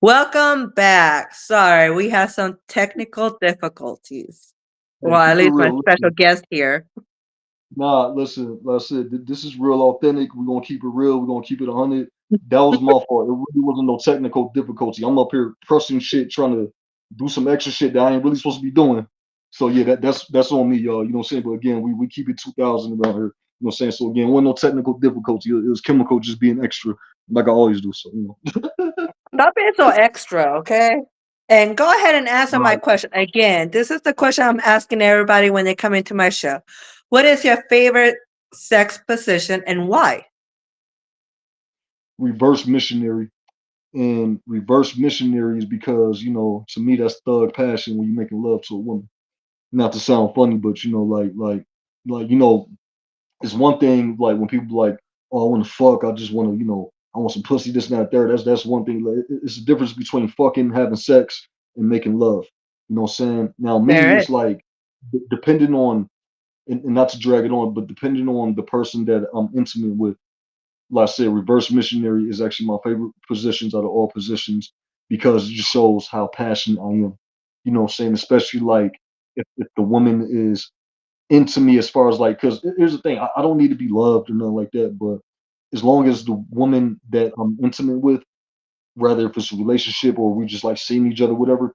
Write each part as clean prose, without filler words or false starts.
Welcome back. Sorry, we have some technical difficulties. Hey, Well, at keep it least my real. special Listen, guest here. nah, listen, like I said, this is real authentic. We're gonna keep it real. We're gonna keep it 100. That was my fault. It really wasn't no technical difficulty. I'm up here pressing shit, trying to do some extra shit that I ain't really supposed to be doing. So yeah, that's on me, y'all. You know what I'm saying? But again, we keep it 2000 around here. You know what I'm saying? So again, wasn't no technical difficulty. It was chemical just being extra, like I always do. So Stop being so extra, okay? And go ahead and answer my right. question again. This is the question I'm asking everybody when they come into my show. What is your favorite sex position and why? Reverse missionary. And reverse missionary is because, to me that's thug passion when you're making love to a woman. Not to sound funny, but like it's one thing like when people be like, oh, I want to fuck, I just want to, I want some pussy, this and that, there. That's one thing. Like, it's the difference between fucking, having sex, and making love. You know what I'm saying? Now me, There it's it. like depending on, and not to drag it on, but depending on the person that I'm intimate with. Like I said, reverse missionary is actually my favorite positions out of all positions because it just shows how passionate I am. You know what I'm saying? Especially like if the woman is into me as far as like, because here's the thing, I don't need to be loved or nothing like that, but as long as the woman that I'm intimate with, rather if it's a relationship or we just like seeing each other, whatever,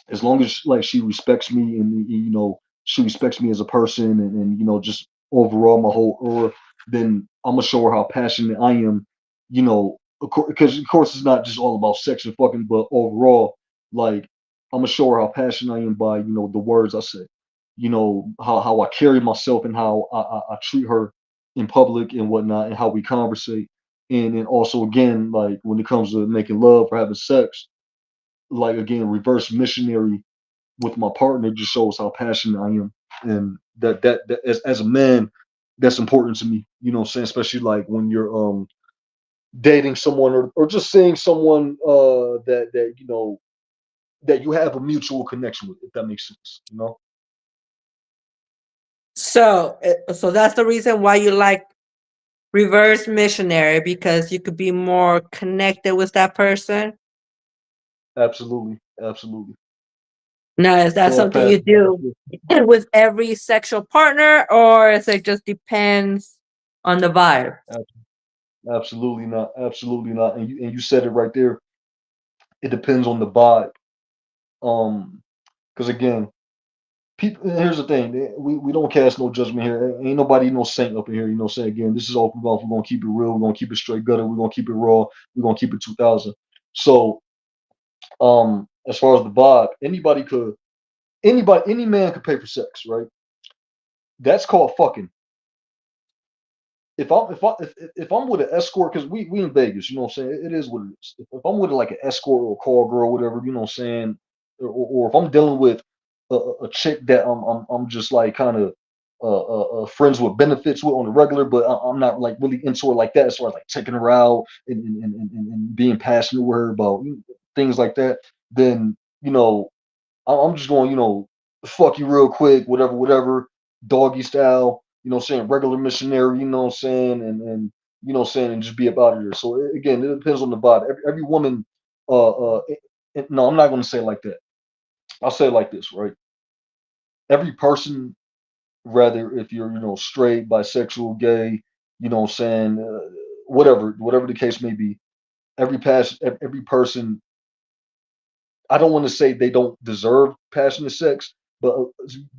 as long as like she respects me and she respects me as a person and just overall my whole aura, then I'm gonna show her how passionate I am. Because of course it's not just all about sex and fucking, but overall, like I'm gonna show her how passionate I am by the words I say, how I carry myself and how I treat her in public and whatnot, and how we conversate. And then also again, like when it comes to making love or having sex, like again, reverse missionary with my partner just shows how passionate I am, and that as a man, that's important to me. You know what I'm saying? Especially like when you're dating someone or just seeing someone that you have a mutual connection with, if that makes sense. So that's the reason why you like reverse missionary because you could be more connected with that person. Absolutely, absolutely. Now, is that Dog something you passion. do with every sexual partner, or is it just depends on the vibe? Absolutely not. Absolutely not. And you said it right there. It depends on the vibe. Because again, people, here's the thing, we don't cast no judgment here. Ain't nobody no saint up in here. You know what I'm saying? Again, this is all about, we're gonna keep it real, we're gonna keep it straight gutter, we're gonna keep it raw, we're gonna keep it 2000. So as far as the vibe, any man could pay for sex, right? That's called fucking. If I'm with an escort, because we in Vegas, you know what I'm saying? It is what it is. If I'm with like an escort or a call girl, or whatever, you know what I'm saying, or if I'm dealing with a chick that I'm just like kind of friends with benefits with on the regular, but I'm not like really into her like that, as far as like taking her out and being passionate with her about things like that, then I'm just going, fuck you real quick, whatever, whatever, doggy style, you know what I'm saying, regular missionary, you know what I'm saying, and you know what I'm saying, and just be about it here. So again, it depends on the body. Every woman, no, I'm not going to say it like that. I'll say it like this, right? Every person, rather if you're, straight, bisexual, gay, you know what I'm saying, whatever the case may be, every person, I don't want to say they don't deserve passionate sex, but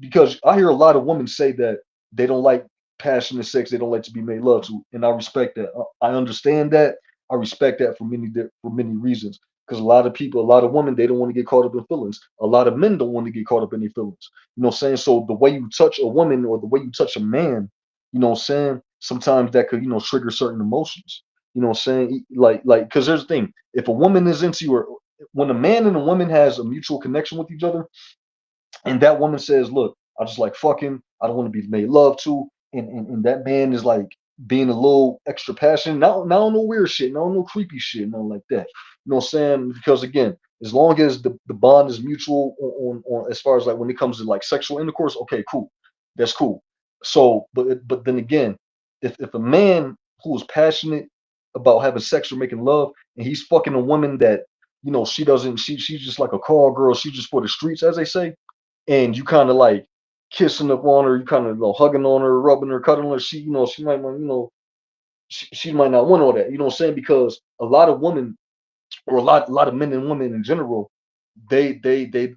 because I hear a lot of women say that they don't like passionate sex, they don't like to be made love to, and I respect that. I understand that. I respect that for many reasons. Because a lot of people, a lot of women, they don't want to get caught up in feelings. A lot of men don't want to get caught up in their feelings. You know what I'm saying? So the way you touch a woman or the way you touch a man, you know what I'm saying? Sometimes that could, trigger certain emotions. You know what I'm saying? Because there's the thing. If a woman is into you, or when a man and a woman has a mutual connection with each other, and that woman says, "Look, I just like fucking. I don't want to be made love to," and that man is like being a little extra passionate, not on no weird shit, not on no creepy shit, nothing like that. You know what I'm saying? Because again, as long as the bond is mutual on as far as like when it comes to like sexual intercourse, okay, cool, that's cool. So, but then again, if a man who is passionate about having sex or making love, and he's fucking a woman that she doesn't she's just like a call girl. She's just for the streets, as they say. And you kind of like kissing up on her, you kind of hugging on her, rubbing her, cuddling her. She might want, she might not want all that. You know what I'm saying? Because a lot of women, or a lot of men and women in general, they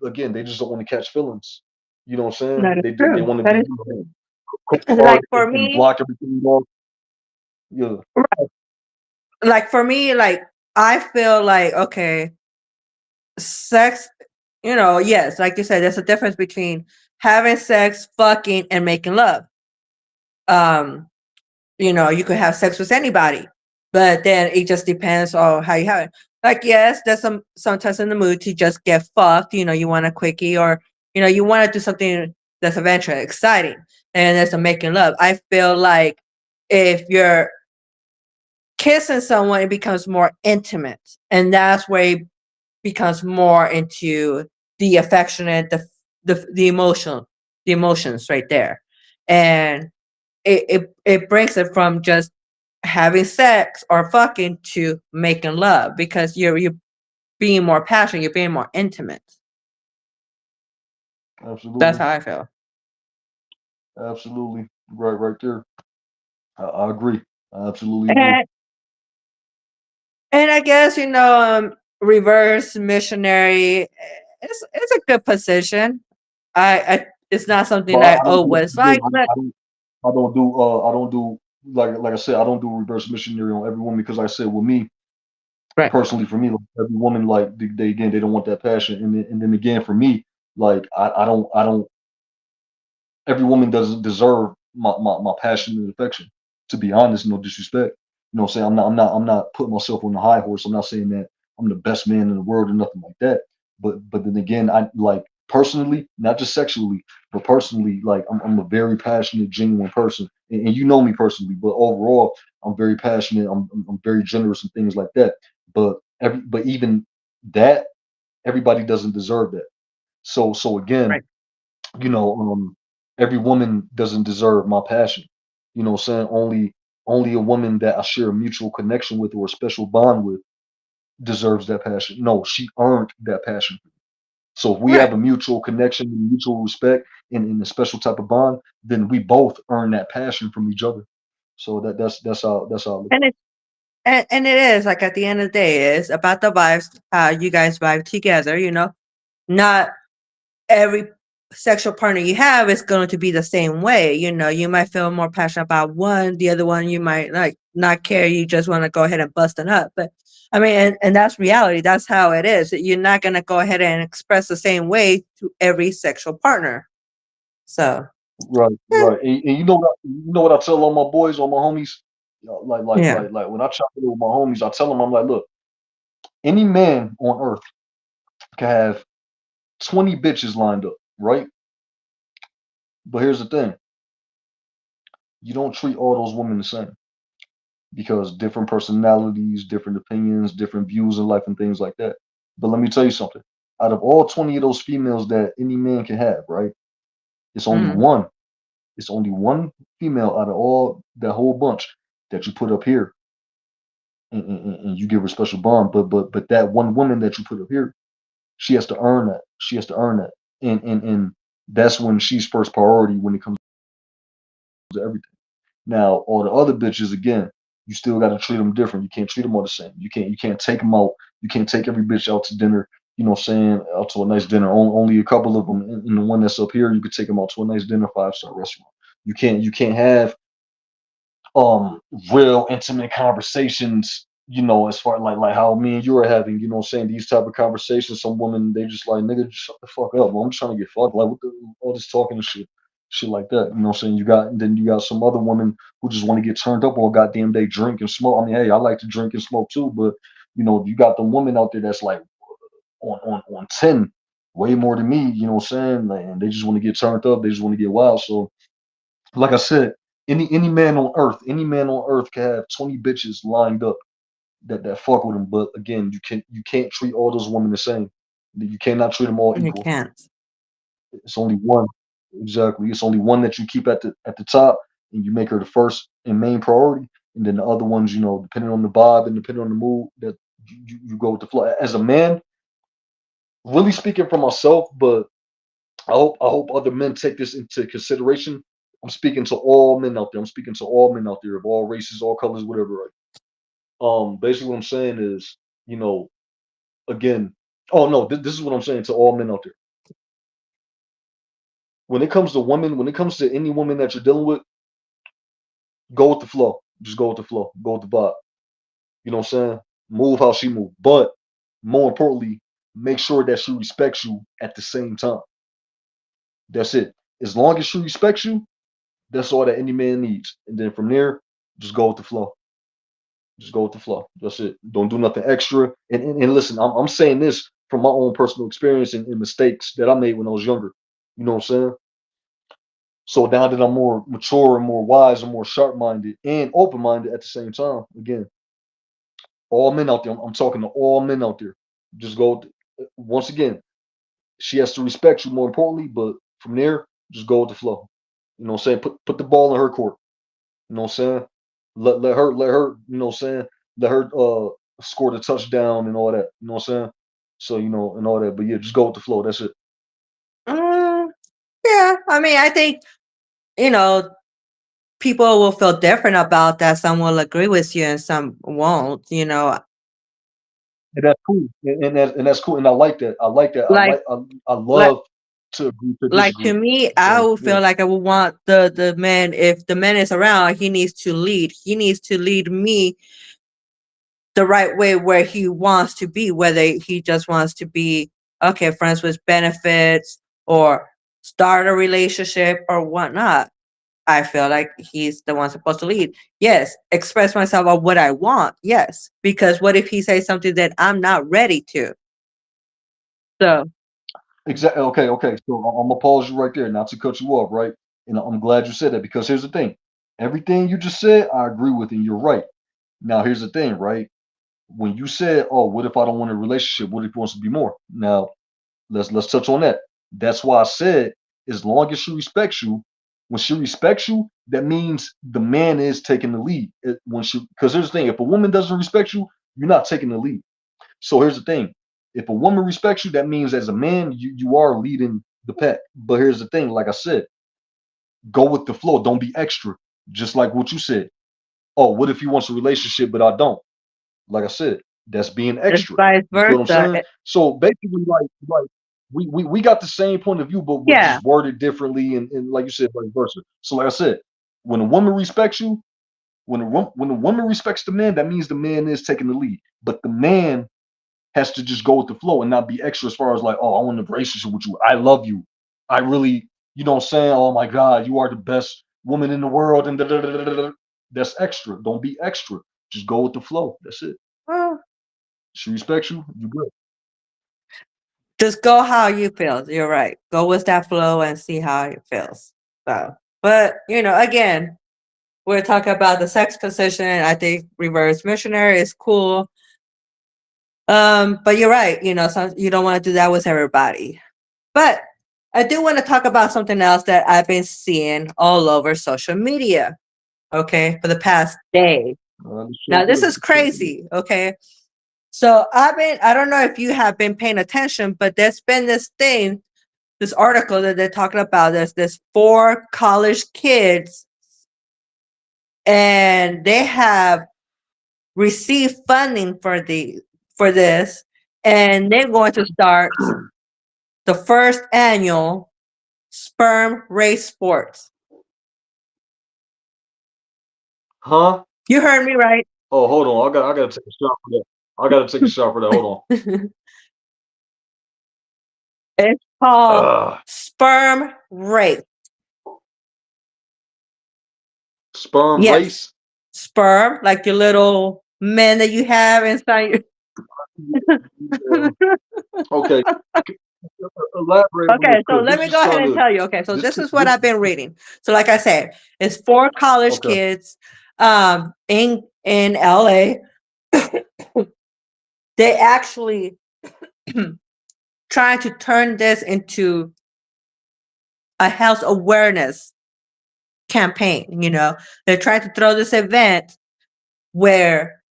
again, they just don't want to catch feelings. You know what I'm saying? That is They true. want to That be is true. cold hard Like for and me, block everything off. Yeah, like for me, like I feel like okay, sex, yes, like you said, there's a difference between having sex, fucking, and making love. Um, you could have sex with anybody, but then it just depends on how you have it. Like, yes, there's sometimes in the mood to just get fucked. You want a quickie, or you want to do something that's adventurous, exciting, and there's a making love. I feel like if you're kissing someone, it becomes more intimate, and that's where it becomes more into the affectionate, the emotional, the emotions right there, and it breaks it from just having sex or fucking to making love, because you're being more passionate, you're being more intimate. That's absolutely, how I feel. absolutely, right there. I agree. I absolutely agree. And and I guess reverse missionary. It's a good position. I It's not But something I always like, but I don't do like I said, I don't do reverse missionary on every woman because I said with me right, personally, for me, like every woman, like they again, they don't want that passion, and then again for me, like I don't every woman doesn't deserve my passion and affection. To be honest, no disrespect. You know what I'm saying? I'm not putting myself on the high horse. I'm not saying that I'm the best man in the world or nothing like that. But then again, I like personally, not just sexually, but personally, like I'm a very passionate, genuine person. And you know me personally, but overall, I'm very passionate. I'm very generous and things like that. But even that, everybody doesn't deserve that. So again, right. you know, every woman doesn't deserve my passion. You know what I'm saying? Only a woman that I share a mutual connection with or a special bond with deserves that passion. No, she earned that passion. So if we have Right. a mutual connection, mutual respect, and a special type of bond, then we both earn that passion from each other. So that's how I look And it and it is like, at the end of the day, it's about the vibes, how you guys vibe together. Not every sexual partner you have is going to be the same way. You might feel more passionate about one, the other one you might like not care. You just want to go ahead and bust it up. But I mean, and that's reality. That's how it is. You're not going to go ahead and express the same way to every sexual partner. So, right, eh, right. And you know what I tell all my boys, all my homies, yeah. like when I chop it with my homies, I tell them I'm like, look, any man on earth can have 20 bitches lined up, right? But here's the thing, you don't treat all those women the same because different personalities, different opinions, different views in life, and things like that. But let me tell you something. Out of all 20 of those females that any man can have, right? It's only Mhm. one. It's only one female out of all that whole bunch that you put up here, and you give her a special bond. But that one woman that you put up here, she has to earn that. She has to earn that, and that's when she's first priority when it comes to everything. Now, all the other bitches, again, you still got to treat them different. You can't treat them all the same. You can't take them out. You can't take every bitch out to dinner. You know what I'm saying? Out to a nice dinner. Only a couple of them. And the one that's up here, you could take them out to a nice dinner, 5-star restaurant. You can't have um real intimate conversations, as far like how me and you are having, you know what I'm saying, these type of conversations. Some women, they just like, nigga, just shut the fuck up, man. I'm trying to get fucked. Like, what the, all this talking and shit like that. You know what I'm saying? Then you got some other women who just want to get turned up all goddamn day, drink and smoke. I mean, hey, I like to drink and smoke too, but you got the woman out there that's like on 10, way more than me, you know what I'm saying? Like, and they just want to get turned up, they just want to get wild. So like I said, any man on earth can have 20 bitches lined up that fuck with him. But again, you can't treat all those women the same. You cannot treat them all You equal. can't. It's only one. Exactly. It's only one that you keep at the top, and you make her the first and main priority. And then the other ones, depending on the vibe and depending on the mood, you go with the flow. As a man, really speaking for myself, but I hope other men take this into consideration. I'm speaking to all men out there. I'm speaking to all men out there of all races, all colors, whatever. Right? Basically, what I'm saying is, you know, again, oh no, this is what I'm saying to all men out there. When it comes to women, when it comes to any woman that you're dealing with, go with the flow. Just go with the flow. Go with the vibe. You know what I'm saying? Move how she move. But more importantly, make sure that she respects you at the same time. That's it. As long as she respects you, that's all that any man needs. And then from there, just go with the flow. Just go with the flow. That's it. Don't do nothing extra. And listen, I'm saying this from my own personal experience and mistakes that I made when I was younger. You know what I'm saying? So now that I'm more mature and more wise and more sharp minded and open minded at the same time, again, all men out there, I'm talking to all men out there. Just go, once again, she has to respect you more importantly, but from there, just go with the flow. You know what I'm saying? Put the ball in her court. You know what I'm saying? Let her, you know what I'm saying? Let her score the touchdown and all that. You know what I'm saying? So, and all that. But yeah, just go with the flow. That's it. Mm, yeah, I mean, I think you know people will feel different about that. Some will agree with you, and some won't. And that's cool. And that's cool. And I like that. I like that. I Like like I like love to agree to like to disagree. me, I So would yeah. feel like I would want the man, if the man is around, he needs to lead. He needs to lead me the right way where he wants to be, whether he just wants to be okay, friends with benefits or start a relationship or whatnot. I feel like he's the one supposed to lead. Yes, express myself on what I want. Yes, because what if he says something that I'm not ready to? So Exactly. Okay. Okay. So I'm gonna pause you right there, not to cut you off, right? And I'm glad you said that because here's the thing: everything you just said, I agree with, and you're right. Now, here's the thing, right? When you said, "Oh, what if I don't want a relationship? What if he wants to be more?" Now, let's touch on that. That's why I said, as long as she respects you, when she respects you, that means the man is taking the lead. Because here's the thing: if a woman doesn't respect you, you're not taking the lead. So here's the thing: if a woman respects you, that means as a man, you are leading the pack. But here's the thing: like I said, go with the flow. Don't be extra. Just like what you said. Oh, what if he wants a relationship, but I don't? Like I said, that's being it's extra. vice You feel what I'm versa. saying? So basically, like we got the same point of view, but we're Yeah, just worded differently, and like you said, vice versa. So like I said, when a woman respects you, when a woman respects the man, that means the man is taking the lead. But the man has to just go with the flow and not be extra as far as like, oh, I want a relationship with you. I love you. I really, you know what I'm saying? Oh my God, you are the best woman in the world. And da, da, da, da, da, da. That's extra. Don't be extra. Just go with the flow. That's it. well, She respects you, you good. just go how you feel. You're right. Go with that flow and see how it feels. So, but again, we're talking about the sex position. I think reverse missionary is cool. But you're right. You don't want to do that with everybody. But I do want to talk about something else that I've been seeing all over social media. Okay, for the past day. Let's shake Now it this up. is Let's shake it up. crazy. Okay, so I don't know if you have been paying attention, but there's been this article that they're talking about. There's this 4 college kids, and they have received funding for this, and they're going to start the first annual sperm race sports. Huh? You heard me right. Oh, hold on. I gotta take a shot for that. I gotta take a shot for that. Hold It's called on. sperm race. Sperm Yes, race. sperm, like your little men that you have inside Yeah. your. Okay. Elaborate on this Okay, so because let this me is go ahead kind and of tell you. Okay, so this. this is what This I've been reading. So, like I said, it's 4 college okay. kids, in LA. They actually trying to turn this into a health awareness campaign. They're trying to throw this event where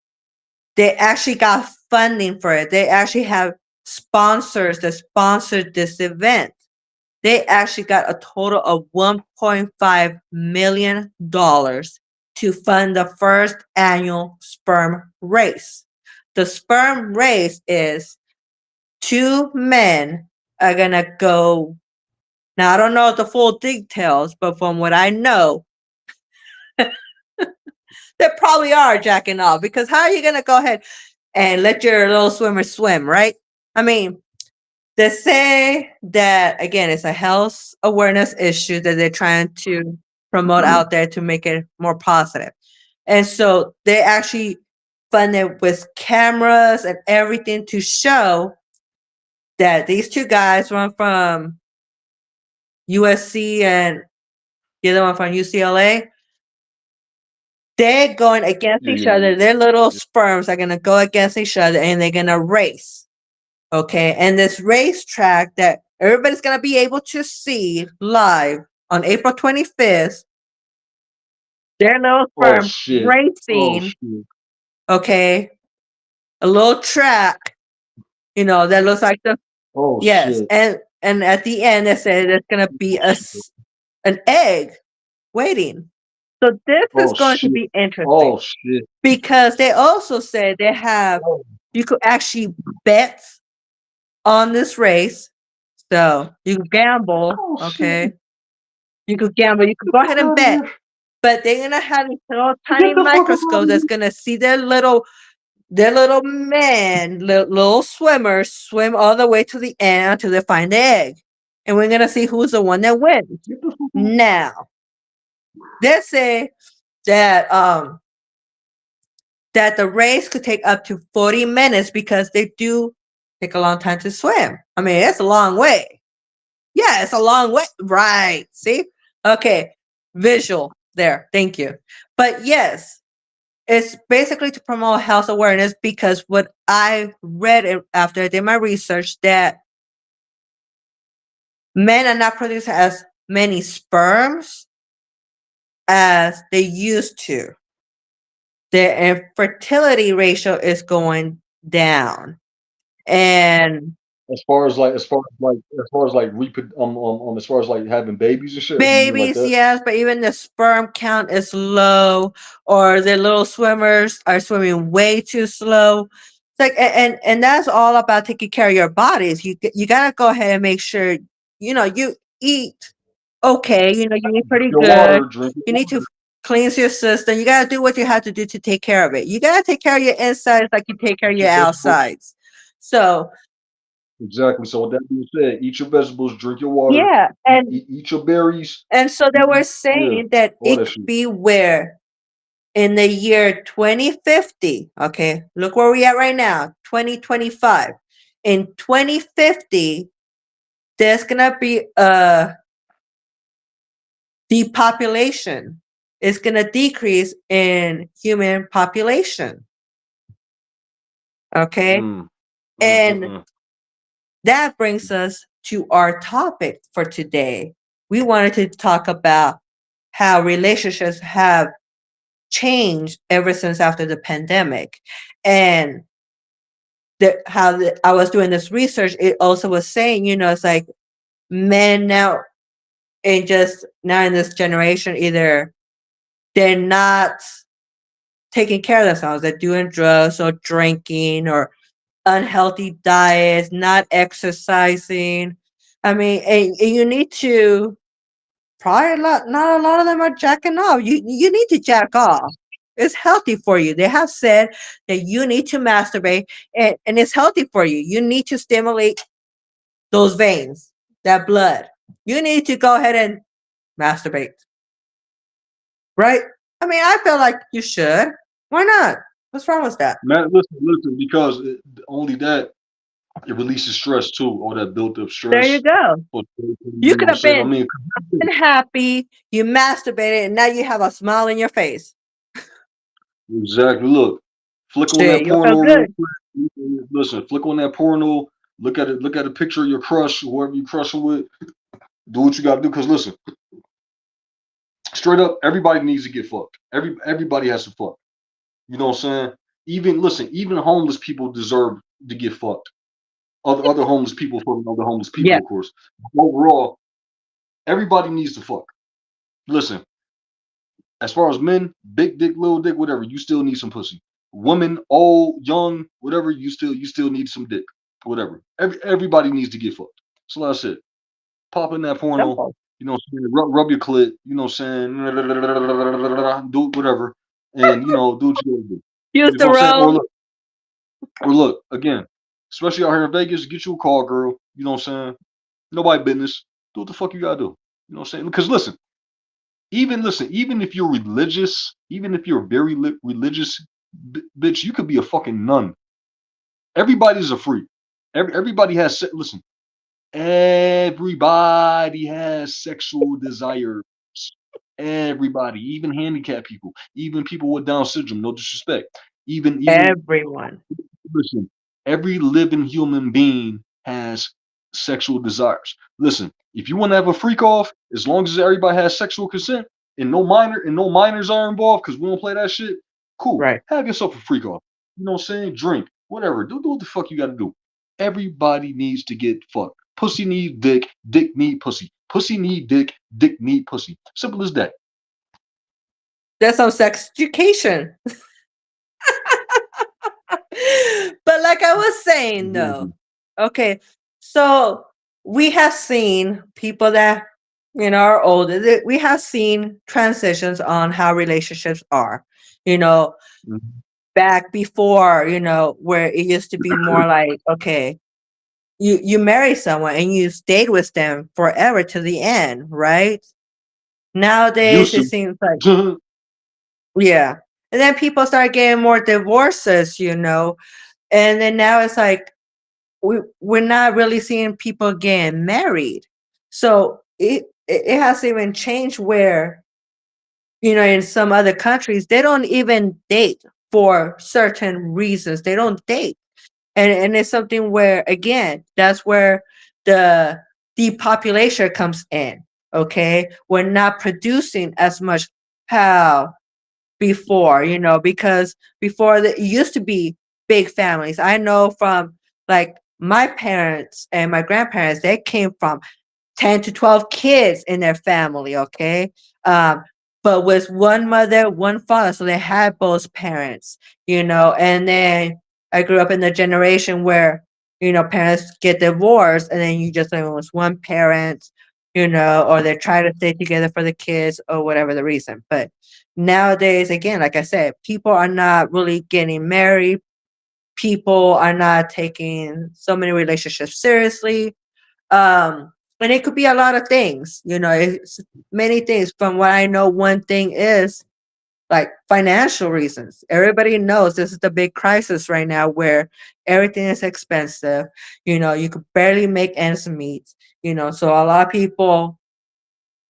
they actually got funding for it. They actually have sponsors that sponsored this event. They actually got a total of $1.5 million to fund the first annual sperm race. The sperm race is 2 men are gonna go. Now I don't know the full details, but from what I know, they probably are jacking off, because how are you gonna go ahead and let your little swimmer swim, right? I mean, they say that again, it's a health awareness issue that they're trying to promote out there to make it more positive. And so they actually funded with cameras and everything to show that these two guys, one from USC and the other one from UCLA, they're going against Yeah, each yeah, yeah. other. Their little sperms are going to go against each other and they're going to race. Okay. And this racetrack that everybody's going to be able to see live on April 25th, their little Oh sperm shit. Oh racing. shit. Okay. A little track, that looks like the, Oh yes. shit. And at the end, they say there's going to be an egg waiting. So this is Oh going to shit. be interesting, Oh shit. because they also say they have, Oh, you could actually bet on this race. So you can gamble, oh okay? shit. You could gamble, you could go Get the ahead fuck and out of bet, here. but they're gonna have these little tiny Get the fuck up out of microscopes that's here. gonna see their little men, little swimmers swim all the way to the end until they find the egg. And we're gonna see who's the one that wins. Get the fuck out. Now, they say that that the race could take up to 40 minutes because they do take a long time to swim. I mean, it's a long way. Yeah, it's a long way. Right. See? Okay. Visual there. Thank you. But yes, it's basically to promote health awareness, because what I read after I did my research, that men are not producing as many sperms as they used to. Their fertility ratio is going down. And As far as like as far as like having babies and shit, you mean like babies, that? yes, but even the sperm count is low, or the little swimmers are swimming way too slow. It's like, and that's all about taking care of your bodies. You gotta go ahead and make sure you eat okay. You eat pretty Your good. water, drink your You need to water. cleanse your system. You gotta do what you have to do to take care of it. You gotta take care of your insides like you take care of Eat your your vegetables. outsides. So Exactly. So with that being said, eat your vegetables, drink your water, yeah, eat your berries, and so they were yeah, saying that all it that could shit. be where in the year 2050, okay, look where we at right now, 2025. In 2050, there's gonna be a depopulation. It's gonna decrease in human population. Okay. Mm, And mm. that brings us to our topic for today. We wanted to talk about how relationships have changed ever since after the pandemic. And I was doing this research, it also was saying, it's like men now, in this generation, either they're not taking care of themselves, they're doing drugs or drinking or unhealthy diets, not exercising. I mean, and you need to probably not a lot of them are jacking off. You need to jack off. It's healthy for you. They have said that you need to masturbate, and it's healthy for you. You need to stimulate those veins, that blood. You need to go ahead and masturbate. Right? I mean, I feel like you should. Why not? What's wrong with that? Man, listen, because only that it releases stress too, all that built up There you stress. go. You You know could what I'm have saying? I been mean, happy, you masturbated, and now you have a smile in your face. exactly. Look, flick on Shit, that you'll feel porno real good. quick. Listen, flick on that porno. Look at a picture of your crush, whoever you crushing with. Do what you got to do. Cause listen, straight up, everybody needs to get fucked. Everybody has to fuck. You know what I'm saying? Even listen, even homeless people deserve to get fucked. Other homeless people fucking other homeless people, Yeah, of course. Overall, everybody needs to fuck. Listen, as far as men, big dick, little dick, whatever, you still need some pussy. Women, old, young, whatever, you still need some dick, whatever. Everybody needs to get fucked. So that's it. Pop in that porno, simple. you know what I'm saying? Rub your clit, you know what I'm saying? Do whatever, and do what you gotta do. Use You the know what I'm saying? room. Or look again, especially out here in Vegas, get you a call, girl. You know what I'm saying? Nobody business. Do what the fuck you gotta do. You know what I'm saying? Because listen, even if you're religious, even if you're very religious, bitch, you could be a fucking nun. Everybody's a freak. Everybody has listen. Everybody has sexual desires. Everybody, even handicapped people, even people with Down syndrome. No disrespect. Even Everyone. listen. Every living human being has sexual desires. Listen, if you want to have a freak off, as long as everybody has sexual consent and no minors are involved, because we don't play that shit. Cool. Right. Have yourself a freak off. You know what I'm saying? Drink, whatever. Do what the fuck you got to do. Everybody needs to get fucked. Pussy need dick, dick need pussy. Pussy need dick, dick need pussy. Simple as that. That's some sex education. But like I was saying though, Exactly. okay, so we have seen people that are older. We have seen transitions on how relationships are. You know, Mhm. back before, where it used to be more like, okay, you marry someone and you stayed with them forever to the end, right? Nowadays Used it seems like, to. yeah. And then people start getting more divorces, and then now it's like we're not really seeing people getting married. So it has even changed where, in some other countries, they don't even date for certain reasons. They don't date. And it's something where, again, that's where the depopulation comes in. Okay. We're not producing as much how before, because before it used to be big families. I know from like my parents and my grandparents, they came from 10 to 12 kids in their family, okay? Um, but with one mother, one father, so they had both parents, and then I grew up in the generation where, parents get divorced and then you just live with one parent, or they try to stay together for the kids or whatever the reason. But nowadays, again, like I said, people are not really getting married. People are not taking so many relationships seriously. And it could be a lot of things, it's many things. From what I know, one thing is like financial reasons. Everybody knows this is the big crisis right now where everything is expensive. You could barely make ends meet, so a lot of people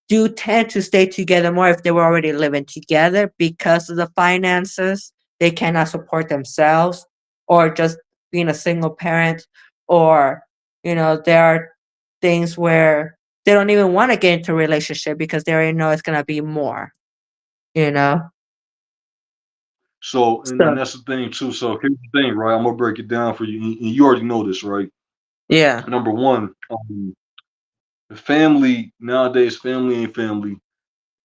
do tend to stay together more if they were already living together because of the finances. They cannot support themselves, or just being a single parent, or, there are things where they don't even want to get into a relationship because they already know it's going to be more, you know? So, and So, that's the thing too. So here's the thing, right? I'm gonna break it down for you, and you already know this, right? yeah, Number one, the family nowadays, family ain't family.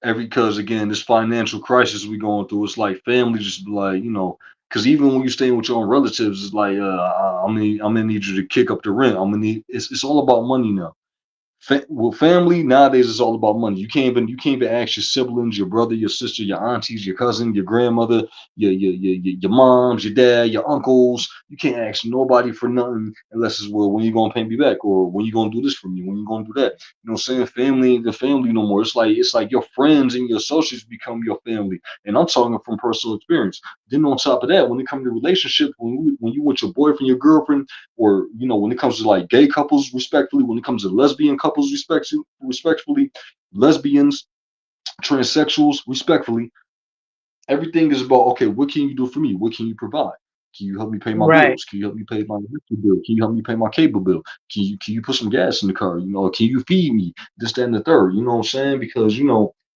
Every because again, this financial crisis we going through, it's like family just be like, because even when you're staying with your own relatives, it's like, I'm gonna need you to kick up the rent. I'm gonna need. It's all about money now. Well, family nowadays is all about money. You can't even ask your siblings, your brother, your sister, your aunties, your cousin, your grandmother, your moms, your dad, your uncles. You can't ask nobody for nothing unless it's, well, when you gonna pay me back, or when you gonna do this for me, when you gonna do that. You know what I'm saying? Family ain't the family no more. It's like your friends and your associates become your family. And I'm talking from personal experience. Then on top of that, when it comes to relationships, when you with your boyfriend, your girlfriend, or when it comes to like gay couples, respectfully, when it comes to lesbian couples, respectfully, lesbians, transsexuals, respectfully, everything is about, okay, what can you do for me? What can you provide? Can you help me pay my right. bills? Can you help me pay my electric bill? Can you help me pay my cable bill? Can you put some gas in the car? Can you feed me? This, that, and the third. You know what I'm saying? Because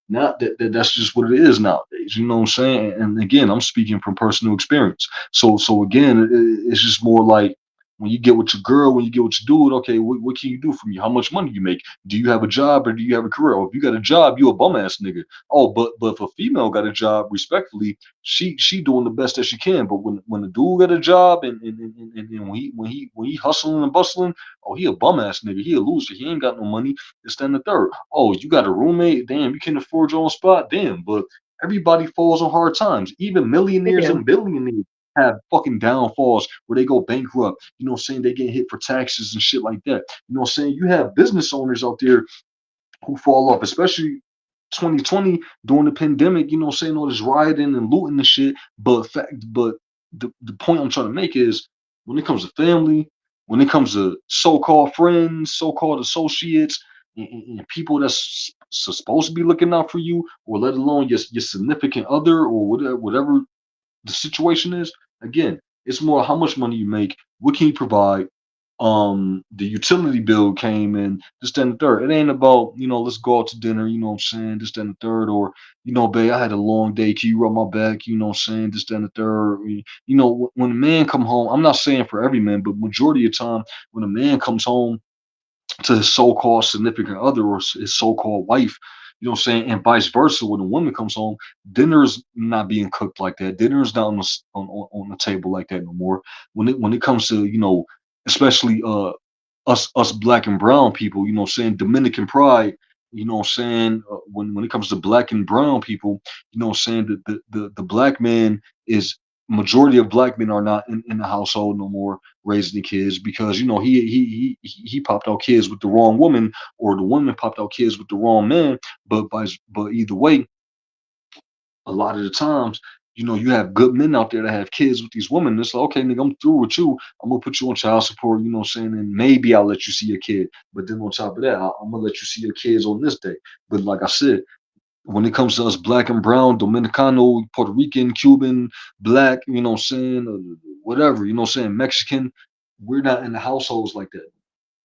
Not that's just what it is nowadays. You know what I'm saying? And again, I'm speaking from personal experience. So again, it's just more like when you get with your girl, when you get with your dude, okay, what can you do for me? How much money you make? Do you have a job or do you have a career? Or if you got a job, you a bum ass nigga. Oh, but if a female got a job, respectfully, she doing the best that she can. But when the dude got a job and when he hustling and bustling, oh, he a bum ass nigga. He a loser. He ain't got no money. It's then the third. Oh, you got a roommate? Damn, you can afford your own spot? Damn, but everybody falls on hard times. Even We millionaires do. and billionaires have fucking downfalls where they go bankrupt. You know what I'm saying? They get hit for taxes and shit like that. You know what I'm saying? You have business owners out there who fall off, especially 2020 during the pandemic, you know what I'm saying, all this rioting and looting and shit. But the point I'm trying to make is when it comes to family, when it comes to so-called friends, so-called associates, and people that's supposed to be looking out for you, or let alone your significant other or whatever the situation is, again, it's more how much money you make, what can you provide. The utility bill came in, this, then the third. It ain't about, let's go out to dinner, you know what I'm saying, this, then the third, or, babe, I had a long day, can you rub my back, you know what I'm saying, this, then the third. When a man come home, I'm not saying for every man, but majority of the time, when a man comes home to his so-called significant other or his so-called wife, you know what I'm saying, and vice versa. When a woman comes home, dinner's not being cooked like that. Dinner's not on the table like that no more. When it comes to especially us black and brown people, you know what I'm saying, Dominican pride. You know what I'm saying? When it comes to black and brown people, you know what I'm saying, the black man is majority of black men are not in the household no more raising the kids because he popped out kids with the wrong woman or the woman popped out kids with the wrong man. But either way, a lot of the times, you have good men out there that have kids with these women. It's like, okay, nigga, I'm through with you. I'm gonna put you on child support, you know what I'm saying? And maybe I'll let you see your kid. But then on top of that, I'm gonna let you see your kids on this day. But like I said, when it comes to us black and brown, Dominicano, Puerto Rican, Cuban, black, you know what I'm saying, whatever, you know what I'm saying, Mexican, we're not in the households like that.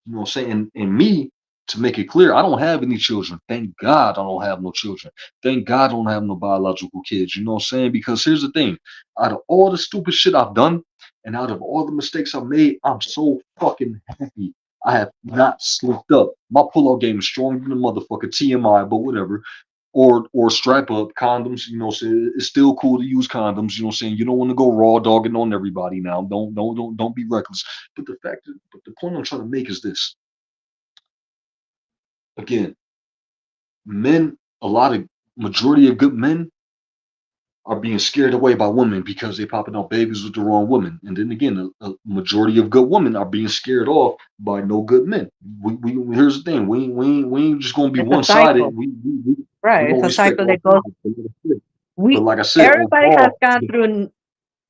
You know what I'm saying? And me, to make it clear, I don't have any children. Thank God I don't have no children. Thank God I don't have no biological kids. You know what I'm saying? Because here's the thing, out of all the stupid shit I've done and out of all the mistakes I've made, I'm so fucking happy I have not slipped up. My pull-out game is stronger than a motherfucker, TMI, but whatever. Or strap up condoms, you know what I'm saying? It's still cool to use condoms, you know what I'm saying? You don't want to go raw dogging on everybody now. Don't be reckless. But the point I'm trying to make is this. Again, men, a lot of majority of good men are being scared away by women because they popping out babies with the wrong woman. And then again, a majority of good women are being scared off by no good men. Here's the thing: we ain't just gonna be It's a one sided. cycle, We right? It's gonna a respect cycle all that goes. sides. But We like I said, Everybody has overall, gone through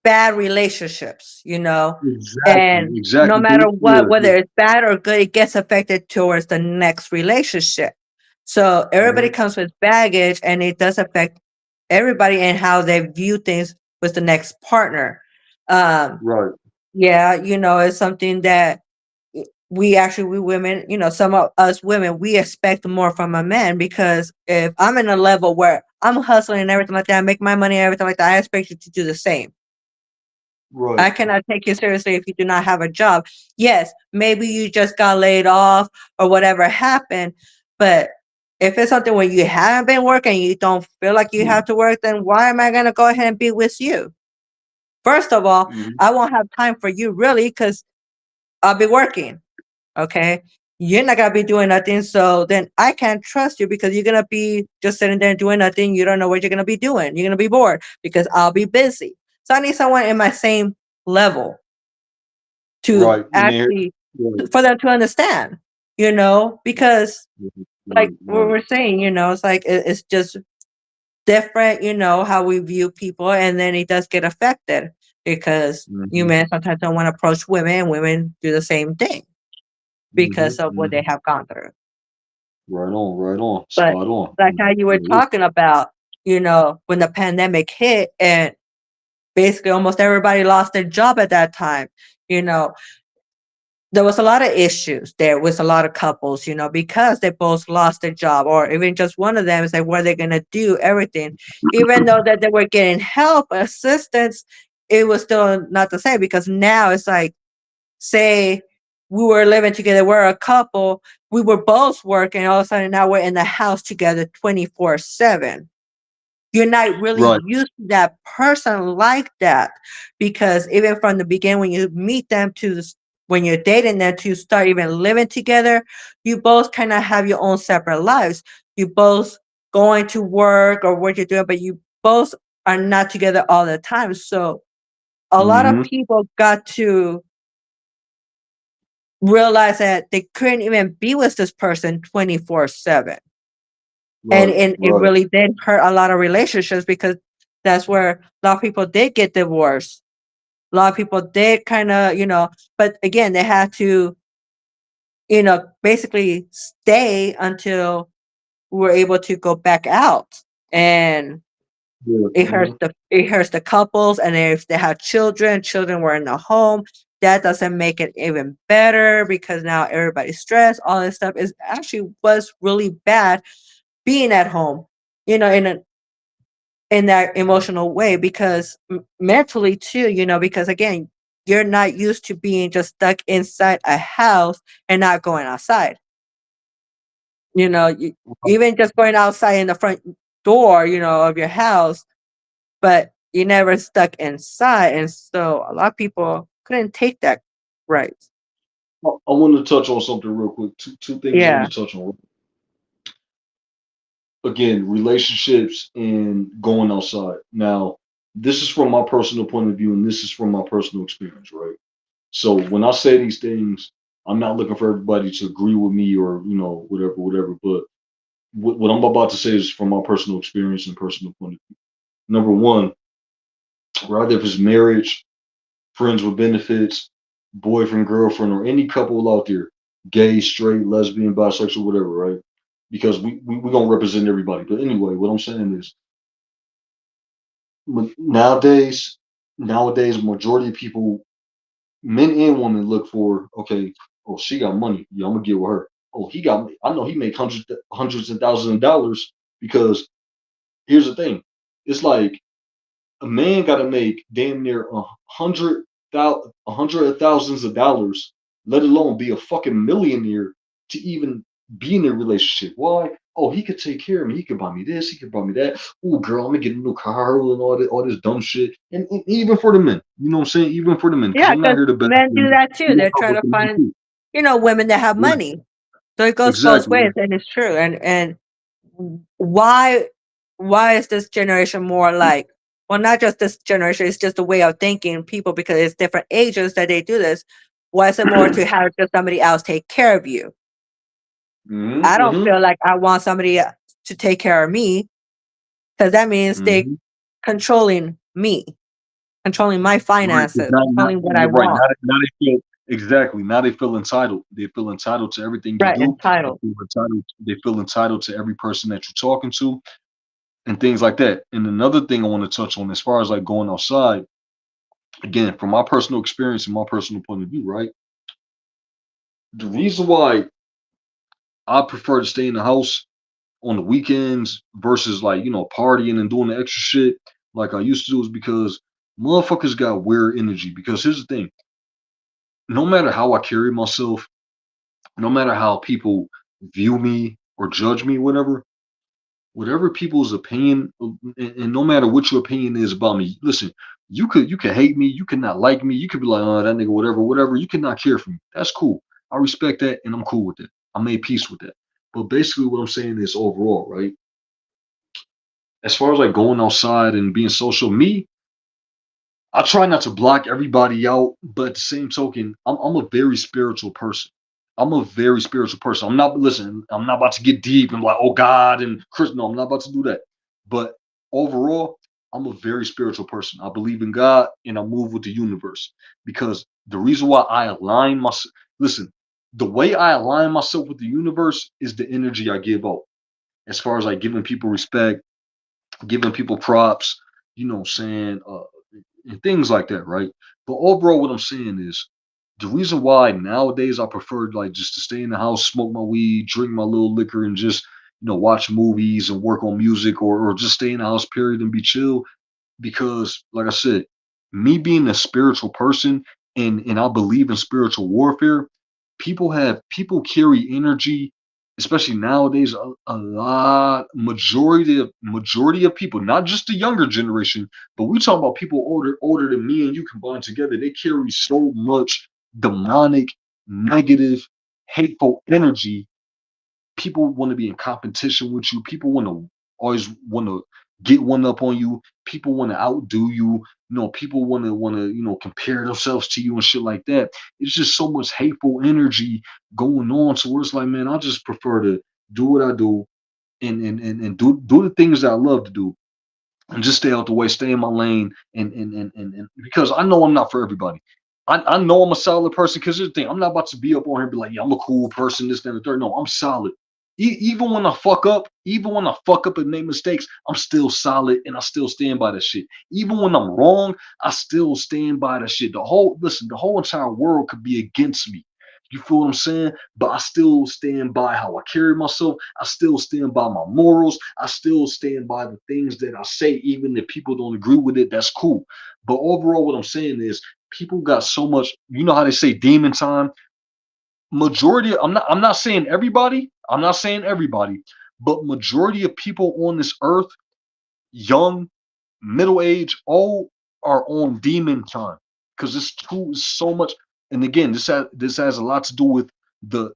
bad relationships, exactly, and no exactly. matter Yeah, what, yeah. whether it's bad or good, it gets affected towards the next relationship. So everybody Mhm. comes with baggage, and it does affect everybody and how they view things with the next partner. Um, Right. yeah, it's something that we women, some of us women, we expect more from a man because if I'm in a level where I'm hustling and everything like that, I make my money and everything like that, I expect you to do the same. Right. I cannot take you seriously if you do not have a job. Yes, maybe you just got laid off or whatever happened, but if it's something where you haven't been working, you don't feel like you have to work, then why am I going to go ahead and be with you? First of all, Mhm. I won't have time for you really because I'll be working. Okay. You're not gonna be doing nothing. So then I can't trust you because you're gonna be just sitting there doing nothing. You don't know what you're gonna be doing. You're gonna be bored because I'll be busy. So I need someone in my same level to Right. And there. actually Right. for them to understand, because like Right. what Right. we're saying, it's like it's just different, how we view people, and then it does get affected because you Mhm. men sometimes don't want to approach women, and women do the same thing because Mhm. of what they Mhm. have gone through. Right on. Right on. But Spot on. like how you were Yeah. talking about, when the pandemic hit and basically almost everybody lost their job at that time, you know, there was a lot of issues there with a lot of couples, because they both lost their job, or even just one of them is like, what are they gonna do? Everything, even though that they were getting help, assistance, it was still not the same because now it's like, say we were living together, we're a couple, we were both working, all of a sudden now we're in the house together 24/7. You're not really Right. used to that person like that because even from the beginning, when you meet them when you're dating them to start even living together, you both kind of have your own separate lives. You both going to work or what you're doing, but you both are not together all the time. So a lot of Mm-hmm. people got to realize that they couldn't even be with this person 24/7. And Right. it Right. really did hurt a lot of relationships because that's where a lot of people did get divorced. A lot of people did kinda, but again, they had to, basically stay until we were able to go back out. And Yeah. it hurts the couples, and if they have children were in the home, that doesn't make it even better because now everybody's stressed, all this stuff is actually was really bad being at home, in that emotional way because mentally too, because again, you're not used to being just stuck inside a house and not going outside. Even just going outside in the front door, of your house, but you never stuck inside. And so a lot of people couldn't take that right. I want to touch on something real quick. Two things I Yeah. want to touch on. Again, relationships and going outside. Now, this is from my personal point of view, and this is from my personal experience, right? So when I say these things, I'm not looking for everybody to agree with me or whatever, whatever. But what I'm about to say is from my personal experience and personal point of view. Number one, rather if it's marriage, friends with benefits, boyfriend, girlfriend, or any couple out there, gay, straight, lesbian, bisexual, whatever, right? Because we gonna represent everybody. But anyway, what I'm saying is nowadays majority of people, men and women, look for, okay, oh, she got money, yeah, I'm gonna get with her. Oh, I know he make hundreds and thousands of dollars. Because here's the thing, it's like a man got to make damn near a hundred of thousands of dollars, let alone be a fucking millionaire, to even be in a relationship. Why? Oh, he could take care of me. He could buy me this. He could buy me that. Oh, girl, I'm gonna get a new car and all this dumb shit. And even for the men, you know what I'm saying? Even for the men, because Yeah, I'm not because here to beg men do them. that too. We They gonna help try with to the men find, too. women that have Right. money. So it goes both Exactly. ways, and it's true. And why why is this generation more like, well, not just this generation, it's just the way of thinking people because it's different ages that they do this. Why is it more to have just somebody else take care of you? I don't Mm-hmm. feel like I want somebody to take care of me because that means they Mm-hmm. controlling me, controlling my Right. It's finances, not, controlling what I you're right. want. Now they feel exactly. Now they feel entitled. They feel entitled to everything you Right, do. entitled. They feel entitled to every person that you're talking to, and things like that. And another thing I want to touch on, as far as like going outside, again, from my personal experience and my personal point of view, right? The reason why I prefer to stay in the house on the weekends versus, like, partying and doing the extra shit like I used to do, is because motherfuckers got weird energy. Because here's the thing, no matter how I carry myself, no matter how people view me or judge me, whatever people's opinion, and no matter what your opinion is about me, listen, you could hate me, you could not like me, you could be like, oh, that nigga, whatever, whatever. You could not care for me. That's cool. I respect that, and I'm cool with it. I made peace with that. But basically, what I'm saying is overall, right? As far as like going outside and being social, I try not to block everybody out, but at the same token, I'm a very spiritual person. I'm a very spiritual person. I'm not, listen, I'm not about to get deep and like, oh God and Chris. No, I'm not about to do that. But overall, I'm a very spiritual person. I believe in God and I move with the universe, because the reason why I align myself, listen, the way I align myself with the universe is the energy I give out. As far as like giving people respect, giving people props, you know what I'm saying? And things like that, right? But overall, what I'm saying is The reason why nowadays I prefer like just to stay in the house, smoke my weed, drink my little liquor, and just watch movies and work on music, or just stay in the house period and be chill, because like I said, me being a spiritual person, and I believe in spiritual warfare, people carry energy, especially nowadays, a lot, majority of people, not just the younger generation, but we talking about people older than me and you combined together, they carry so much demonic, negative, hateful energy. People want to be in competition with you. People want to get one up on you. People want to outdo you. People want to compare themselves to you and shit like that. It's just so much hateful energy going on. So where it's like, man, I just prefer to do what I do, and do the things that I love to do, and just stay out the way, stay in my lane, and because I know I'm not for everybody. I know I'm a solid person, because here's the thing, I'm not about to be up on here and be like, yeah, I'm a cool person, this, that, and the third. No, I'm solid. Even when I fuck up and make mistakes, I'm still solid, and I still stand by that shit. Even when I'm wrong, I still stand by that shit. The whole entire world could be against me. You feel what I'm saying? But I still stand by how I carry myself. I still stand by my morals. I still stand by the things that I say, even if people don't agree with it. That's cool. But overall, what I'm saying is, people got so much. You know how they say demon time. Majority. I'm not saying everybody. I'm not saying everybody, but majority of people on this earth, young, middle age, all are on demon time, because it's too so much. And again, this has a lot to do with the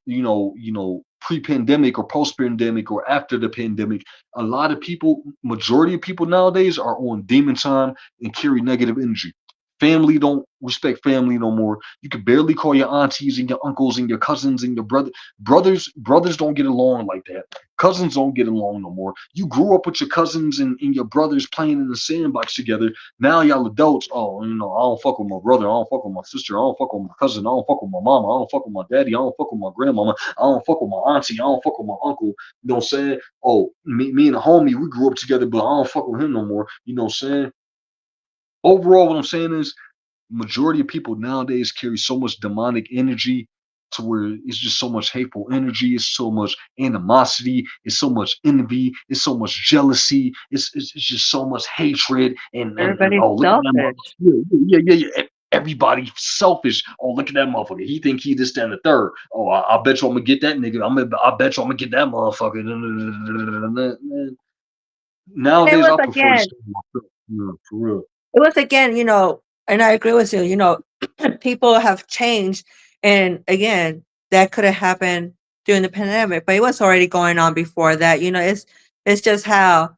pre-pandemic or post-pandemic or after the pandemic. A lot of people, majority of people nowadays are on demon time and carry negative energy. Family don't respect family no more. You can barely call your aunties and your uncles and your cousins and your brothers don't get along like that. Cousins don't get along no more. You grew up with your cousins and your brothers playing in the sandbox together. Now y'all adults. Oh, I don't fuck with my brother. I don't fuck with my sister. I don't fuck with my cousin. I don't fuck with my mama. I don't fuck with my daddy. I don't fuck with my grandmama. I don't fuck with my auntie. I don't fuck with my uncle. You know what I'm saying? Oh, me and a homie, we grew up together, but I don't fuck with him no more. You know what I'm saying? Overall, what I'm saying is, majority of people nowadays carry so much demonic energy, to where it's just so much hateful energy, it's so much animosity, it's so much envy, it's so much jealousy, it's just so much hatred, and Everybody's oh, look at that selfish. motherfucker. Yeah. Everybody selfish. Oh, look at that motherfucker. He think he this, that, and the third. Oh, I bet you I'm gonna get that nigga. I bet you I'm gonna get that motherfucker. And it Nowadays, was I prefer to again, stay myself. Yeah, for real. it was again, and I agree with you, people have changed. And again, that could have happened during the pandemic, but it was already going on before that. It's just how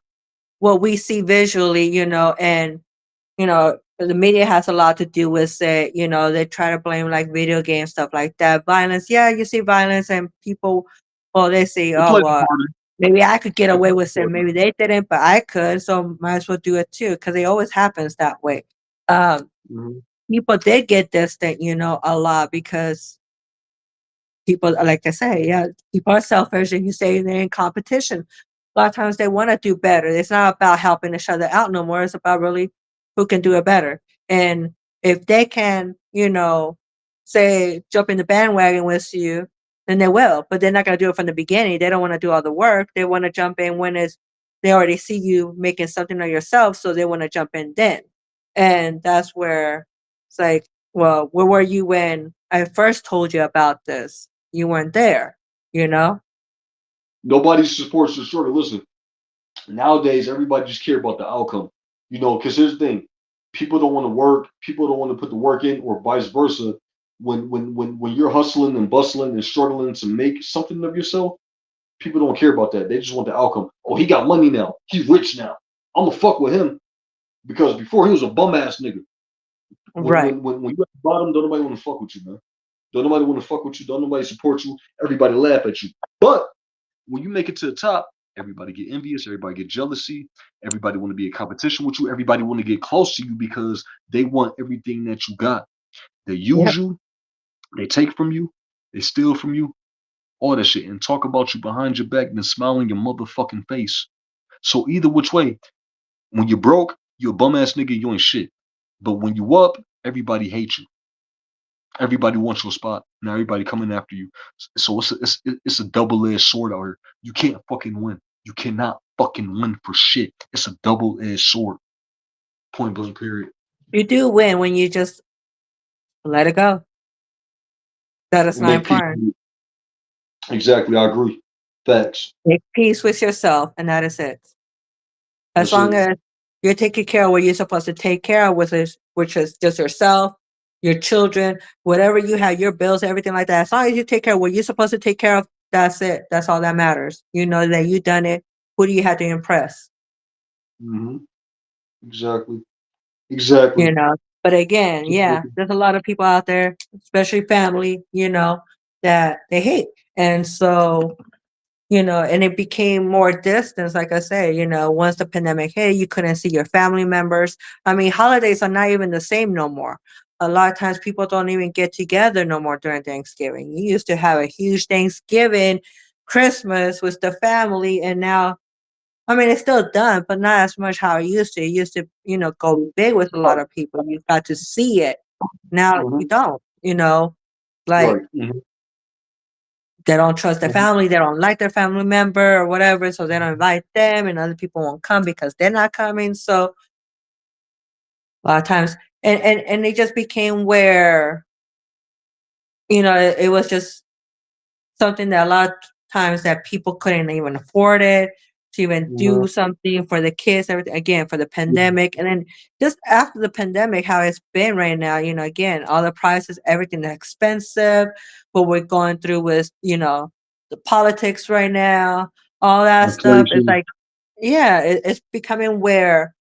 what we see visually, and the media has a lot to do with it. They try to blame like video games, stuff like that. Violence, yeah, you see violence, and people, well, they say, It oh, plays a well, part. maybe I could get It away plays with a it. part. Maybe they didn't, but I could. So might as well do it too, because it always happens that way. Um, Mhm. People did get distant, a lot, because people, like I say, yeah, people are selfish, and you say they're in competition. A lot of times they want to do better. It's not about helping each other out no more. It's about really who can do it better. And if they can, say jump in the bandwagon with you, then they will. But they're not going to do it from the beginning. They don't want to do all the work. They want to jump in when they already see you making something of yourself, so they want to jump in then. And that's where it's like, well, where were you when I first told you about this? You weren't there, you know? Nobody supports the struggle. Listen, nowadays everybody just care about the outcome. Because here's the thing: people don't want to work, people don't want to put the work in, or vice versa. When you're hustling and bustling and struggling to make something of yourself, people don't care about that. They just want the outcome. Oh, he got money now. He's rich now. I'm gonna fuck with him, because before he was a bum ass nigga. Right. When you at the bottom, don't nobody want to fuck with you, man. Don't nobody want to fuck with you. Don't nobody support you. Everybody laugh at you. But when you make it to the top, everybody get envious, everybody get jealousy, everybody want to be in competition with you, everybody want to get close to you, because they want everything that you got. They use Yep. you, they take from you, they steal from you, all that shit, and talk about you behind your back and then smile in your motherfucking face. So either which way, when you're broke, you're a bum ass nigga, you ain't shit. But when you up, everybody hates you. Everybody wants your spot. Now everybody coming after you. So it's a double-edged sword out here. You can't fucking win. You cannot fucking win for shit. It's a double-edged sword. Point blank. Period. You do win when you just let it go. That is not Make peace. important. Exactly. I agree. Facts. Make peace with yourself, and that is it. As That's long it. as you're taking care of what you're supposed to take care of, which is just yourself, your children, whatever you have, your bills, everything like that. As long as you take care of what you're supposed to take care of, that's it. That's all that matters. You know that you done it. Who do you have to impress? Hmm. Exactly. Exactly. You know. But again, yeah, there's a lot of people out there, especially family, that they hate. And so and it became more distance, like I say, once the pandemic hit, you couldn't see your family members. I mean, holidays are not even the same no more. A lot of times people don't even get together no more during Thanksgiving. You used to have a huge Thanksgiving, Christmas with the family, and now, I mean, it's still done, but not as much how it used to. It used to, go big with a lot Right. of people. You got to see it. Now you Hmm. don't. Like Right. Hmm. they don't trust their Hmm. family, they don't like their family member or whatever, so they don't invite them, and other people won't come because they're not coming. So a lot of times, and it just became where it was just something that a lot of times that people couldn't even afford it to even Hmm. do something for the kids, everything again for the pandemic. And then just after the pandemic, how it's been right now, again, all the prices, everything is expensive. What we're going through with, the politics right now, all that stuff. It's Inflation. like, yeah, it's becoming where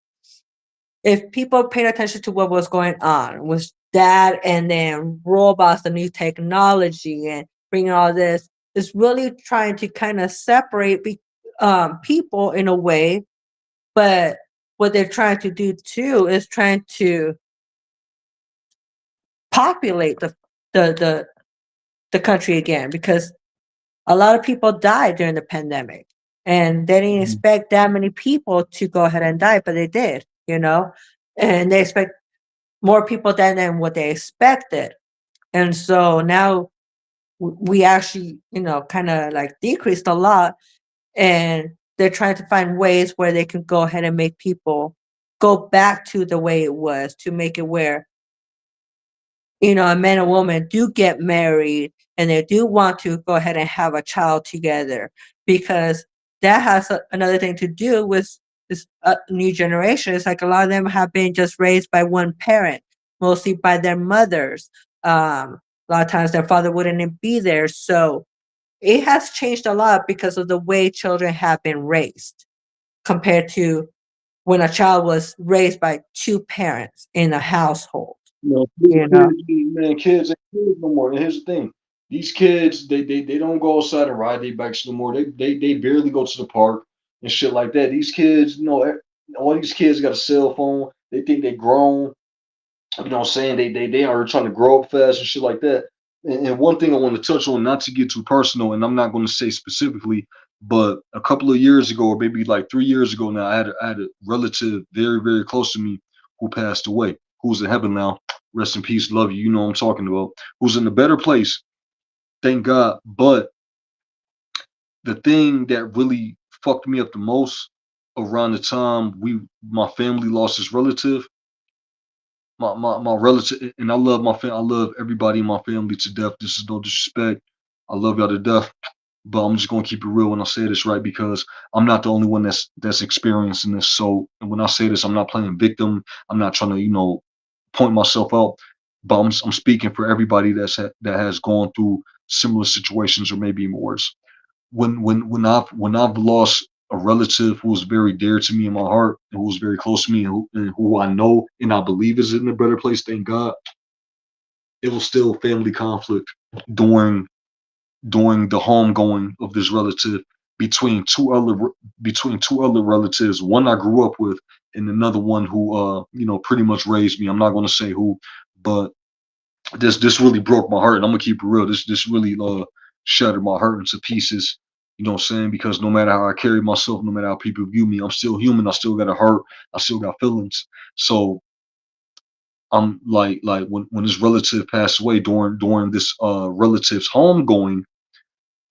if people paid attention to what was going on with that and then robots, the new technology and bringing all this, is really trying to kind of separate people in a way. But what they're trying to do too is trying to populate the the country again, because a lot of people died during the pandemic and they didn't Mhm. expect that many people to go ahead and die, but they did. And they expect more people than what they expected. And so now we actually, kind of like decreased a lot. And they're trying to find ways where they can go ahead and make people go back to the way it was, to make it where a man and woman do get married and they do want to go ahead and have a child together, because that has another thing to do with this new generation. It's like a lot of them have been just raised by one parent, mostly by their mothers. A lot of times their father wouldn't be there. So it has changed a lot because of the way children have been raised compared to when a child was raised by two parents in a household, you know. Kids ain't kids no more. And here's the thing: these kids, they don't go outside and ride their bikes no more. They barely go to the park and shit like that. These kids, all these kids got a cell phone. They think they grown. You know what I'm saying? They are trying to grow up fast and shit like that. And one thing I want to touch on, not to get too personal, and I'm not going to say specifically, but a couple of years ago, or maybe like 3 years ago now, I had a relative very, very close to me who passed away, who's in heaven now. Rest in peace, love you. You know what I'm talking about. Who's in a better place, thank God. But the thing that really fucked me up the most around the time my family lost its relative, my relative, and I love I love everybody in my family to death. This is no disrespect. I love y'all to death, but I'm just gonna keep it real when I say this, right? Because I'm not the only one that's experiencing this. So and when I say this, I'm not playing victim. I'm not trying to point myself out, but I'm speaking for everybody that has gone through similar situations or maybe even worse. When I've lost a relative who was very dear to me in my heart and who was very close to me and who I know and I believe is in a better place, thank God, it was still family conflict during during the homegoing of this relative between between two other relatives, one I grew up with and another one who pretty much raised me. I'm not gonna say who, but this really broke my heart, and I'm gonna keep it real. This really shattered my heart into pieces. You know what I'm saying? Because no matter how I carry myself, no matter how people view me, I'm still human. I still got a heart. I still got feelings. So like when this relative passed away during this relative's homegoing,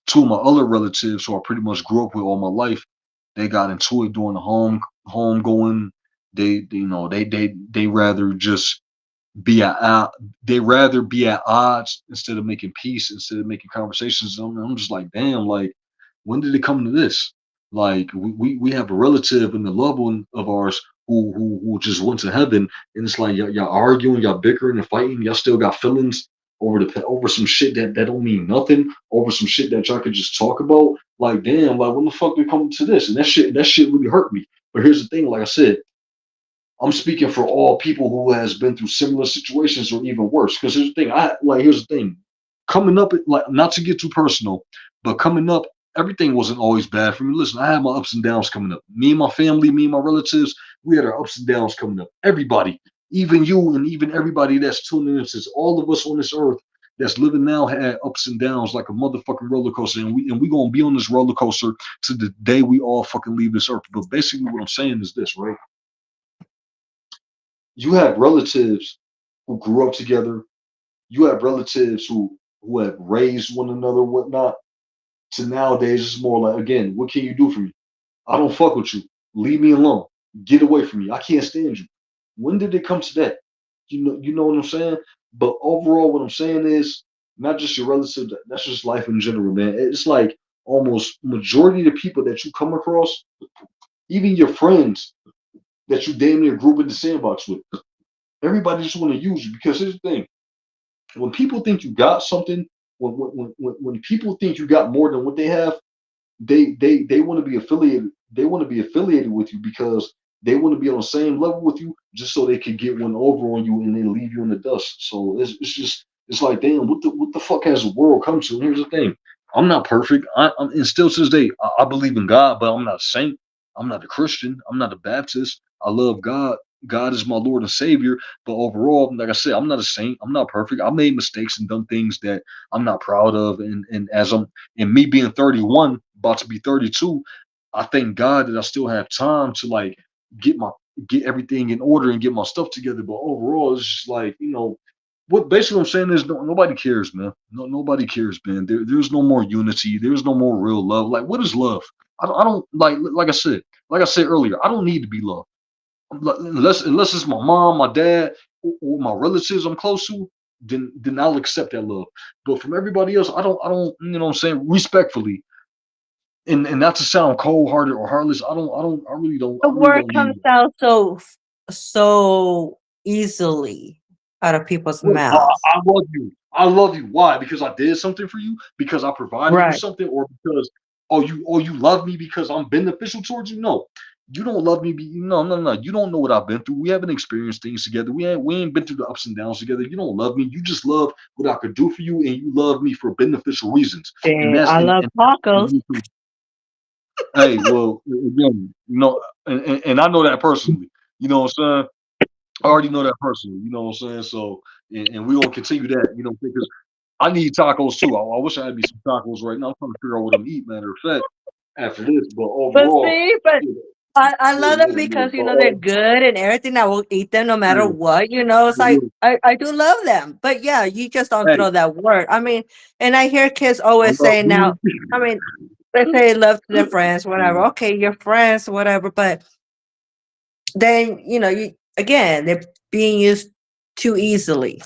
two of my other relatives who I pretty much grew up with all my life, they got into it during the homegoing. They rather just be at they rather be at odds instead of making peace, instead of making conversations. I'm just like, damn, like when did it come to this? Like we have a relative and a loved one of ours who just went to heaven, and it's like y'all arguing, y'all bickering and fighting, y'all still got feelings over some shit that don't mean nothing, over some shit that y'all could just talk about. Like damn, like when the fuck did it come to this? And that shit really hurt me. But here's the thing, like I said, I'm speaking for all people who has been through similar situations or even worse. Because here's the thing. Coming up, like not to get too personal, but coming up, everything wasn't always bad for me. Listen, I had my ups and downs coming up. Me and my family, me and my relatives, we had our ups and downs coming up. Everybody, even you and even everybody that's tuning in, since all of us on this earth that's living now had ups and downs like a motherfucking roller coaster, and we gonna be on this roller coaster to the day we all fucking leave this earth. But basically, what I'm saying is this, right? You have relatives who grew up together. You have relatives who have raised one another, whatnot. To nowadays, it's more like, again, what can you do for me? I don't fuck with you. Leave me alone. Get away from me. I can't stand you. When did it come to that? You know what I'm saying? But overall, what I'm saying is not just your relatives. That's just life in general, man. It's like almost majority of the people that you come across, even your friends that you damn near group in the sandbox with. Everybody just want to use you because here's the thing: when people think you got something, when people think you got more than what they have, they want to be affiliated. They want to be affiliated with you because they want to be on the same level with you, just so they could get one over on you and then leave you in the dust. So it's like, damn, what the fuck has the world come to? And here's the thing: I'm not perfect. And still to this day, I believe in God, but I'm not a saint. I'm not a Christian. I'm not a Baptist. I love God. God is my Lord and Savior. But overall, like I said, I'm not a saint. I'm not perfect. I made mistakes and done things that I'm not proud of. And as I'm and me being 31, about to be 32, I thank God that I still have time to like get my get everything in order and get my stuff together. But overall, it's just like, what basically I'm saying is nobody cares, man. Nobody cares, man. There's no more unity. There's no more real love. Like, what is love? I don't like I said earlier, I don't need to be loved. Unless it's my mom, my dad, or my relatives I'm close to, then I'll accept that love. But from everybody else, I don't, what I'm saying, respectfully, and not to sound cold hearted or heartless, I The really word don't need. comes out so easily out of people's What, mouths. I love you. I love you. Why? Because I did something for you? Because I provided you Right. something, or because you love me because I'm beneficial towards you? No. You don't love me. No, no, no. You don't know what I've been through. We haven't experienced things together. We ain't been through the ups and downs together. You don't love me. You just love what I could do for you, and you love me for beneficial reasons. And And that's I love and tacos. hey, well, again, and I know that personally. You know what I'm saying? I already know that personally. You know what I'm saying? So, and we're gonna continue that. Because I need tacos too. I wish I had me some tacos right now. I'm trying to figure out what I'm eating. Matter of fact, after this, but But overall, see, but yeah, I yeah, love them yeah, yeah. because But they're good and everything. I will eat them no matter yeah, what. It's but like look, I do love them. But yeah, you just don't hey, throw that word. I mean, and I hear kids I always love say now. you. I mean, they say love to their friends, whatever. Okay, your friends, whatever. But then you again they're being used too easily.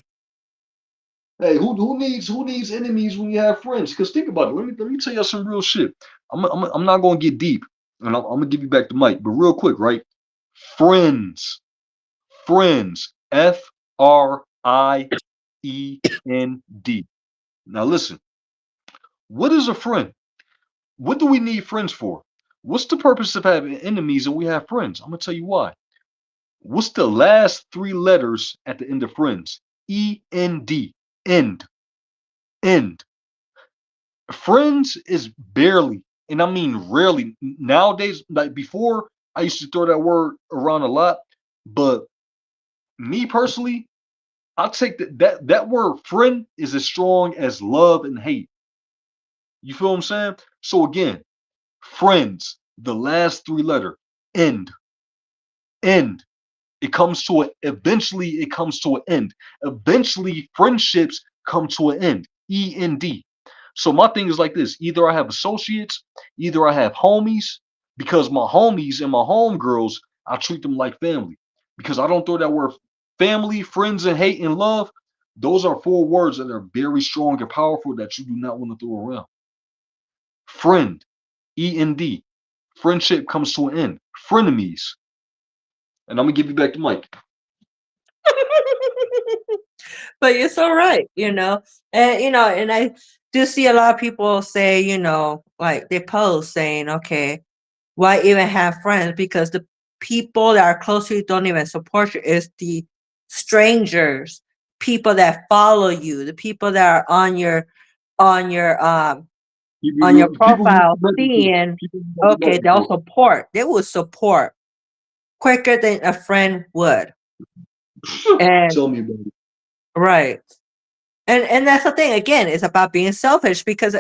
Hey, who needs enemies when you have friends? Because think about it. Let me tell you some real shit. I'm not gonna get deep, and I'm gonna give you back the mic. But real quick, right? Friends. Friends. FRIEND. Now listen, what is a friend? What do we need friends for? What's the purpose of having enemies and we have friends? I'm gonna tell you why. What's the last three letters at the end of friends? END. End. End. Friends is barely, and I mean rarely. Nowadays, like before, I used to throw that word around a lot, but me personally, I take that word friend is as strong as love and hate. You feel what I'm saying? So again, friends, the last three letter, end, end. It comes to a eventually it comes to an end. Eventually friendships come to an end. END. So my thing is like this: either I have associates, either I have homies, because my homies and my homegirls, I treat them like family. Because I don't throw that word family, friends, and hate and love. Those are four words that are very strong and powerful that you do not want to throw around. Friend, END. Friendship comes to an end. Frenemies. And I'm gonna give you back the mic. But you're so right, and I do see a lot of people say, like they post saying, okay, why even have friends? Because the people that are close to you don't even support you. It's the strangers, people that follow you, the people that are on your um on your People you profile recommend to. seeing, People you okay, recommend they'll to. support. They will support quicker than a friend would. And Tell me about it. right. And that's the thing. Again, it's about being selfish because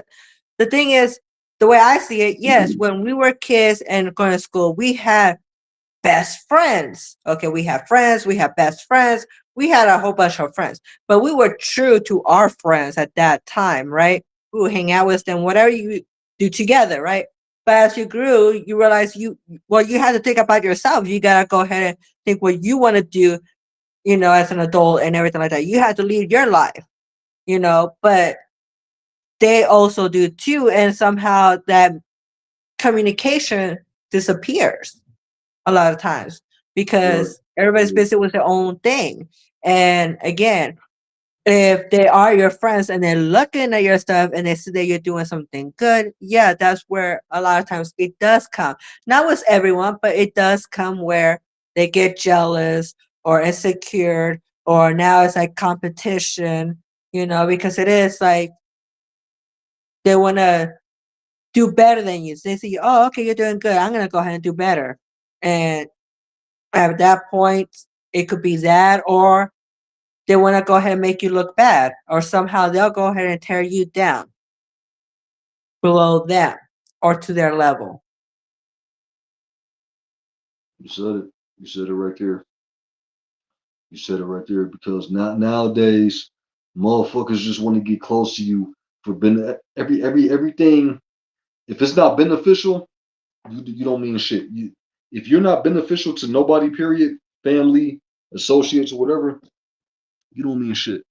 the thing is, the way I see it, yes, when we were kids and going to school, we had best friends. Okay, we have friends, we have best friends, we had a whole bunch of friends, but we were true to our friends at that time, right? We would hang out with them, whatever you do together, right? But as you grew, you realize you had to think about yourself. You gotta go ahead and think what you want to do, as an adult and everything like that. You had to lead your life, but they also do too, and somehow that communication disappears a lot of times Right. because everybody's Right. busy with their own thing. And again, if they are your friends and they're looking at your stuff and they see that you're doing something good, yeah, that's where a lot of times it does come. Not with everyone, but it does come where they get jealous or insecure, or now it's like competition, because it is like they want to do better than you. So they see, oh, okay, you're doing good. I'm going to go ahead and do better. And at that point, it could be that, or they want to go ahead and make you look bad, or somehow they'll go ahead and tear you down below them or to their level. You said it. You said it right there. You said it right there because nowadays, motherfuckers just want to get close to you for everything. If it's not beneficial, you don't mean shit. If you're not beneficial to nobody, period, family, associates, or whatever, you don't mean shit.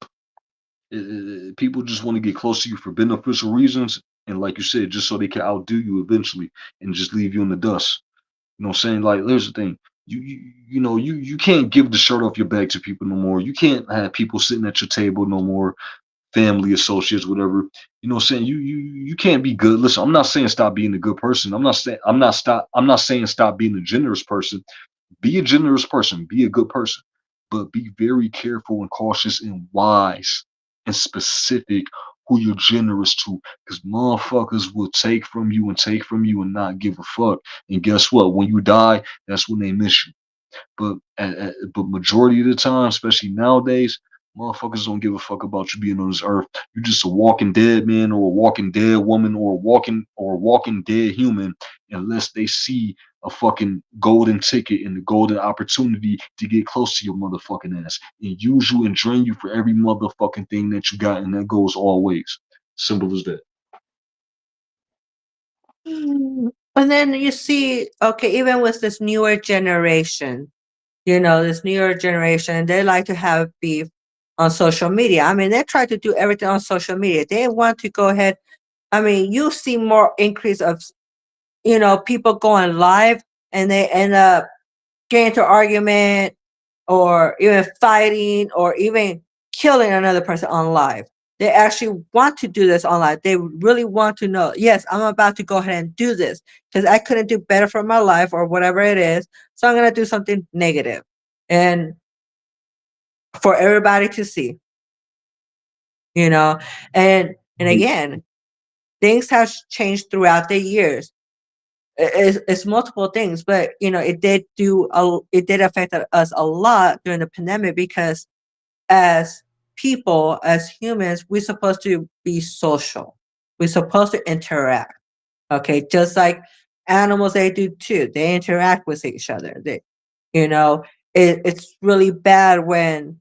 People just want to get close to you for beneficial reasons, and like you said, just so they can outdo you eventually and just leave you in the dust. You know what I'm saying? Like, here's the thing. You can't give the shirt off your back to people no more. You can't have people sitting at your table no more, family, associates, whatever. You know what I'm saying? You can't be good. Listen, I'm not saying stop being a good person. I'm not saying stop being a generous person. Be a generous person, be a good person, but be very careful and cautious and wise and specific who you're generous to, because motherfuckers will take from you and take from you and not give a fuck. And guess what? When you die, that's when they miss you. But majority of the time, especially nowadays, motherfuckers don't give a fuck about you being on this earth. You're just a walking dead man or a walking dead woman or a walking dead human, unless they see a fucking golden ticket and the golden opportunity to get close to your motherfucking ass and use you and drain you for every motherfucking thing that you got, and that goes always. Simple as that. And then you see, okay, even with this newer generation, this newer generation, they like to have beef on social media. I mean, they try to do everything on social media. They want to go ahead. I mean, you see more increase of, people going live and they end up getting into argument or even fighting or even killing another person on live. They actually want to do this online. They really want to know, yes, I'm about to go ahead and do this because I couldn't do better for my life or whatever it is. So I'm going to do something negative and for everybody to see, you know. And again, things have changed throughout the years. It's multiple things, but it did affect us a lot during the pandemic because as people, as humans, we're supposed to be social. We're supposed to interact. Okay, just like animals, they do too. They interact with each other. You know, it's really bad when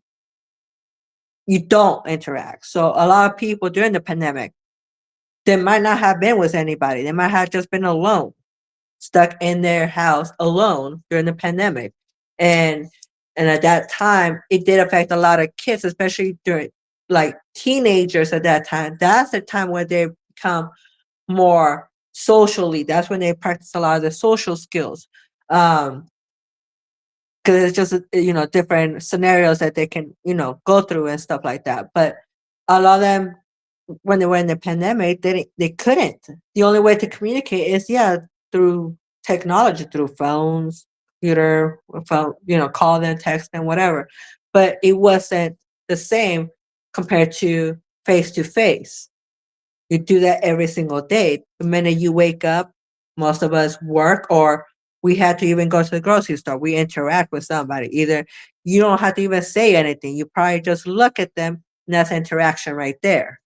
you don't interact. So a lot of people during the pandemic, they might not have been with anybody. They might have just been alone, stuck in their house alone during the pandemic. And and at that time, it did affect a lot of kids, especially during like teenagers at that time. That's the time where they become more socially. That's when they practice a lot of the social skills. Um, because it's just different scenarios that they can go through and stuff like that. But a lot of them, when they were in the pandemic, they couldn't. The only way to communicate is through technology, through phones, computer, phone, call them, text them, whatever. But it wasn't the same compared to face. You do that every single day. The minute you wake up, most of us work, or we had to even go to the grocery store. We interact with somebody. Either you don't have to even say anything. You probably just look at them, and that's interaction right there.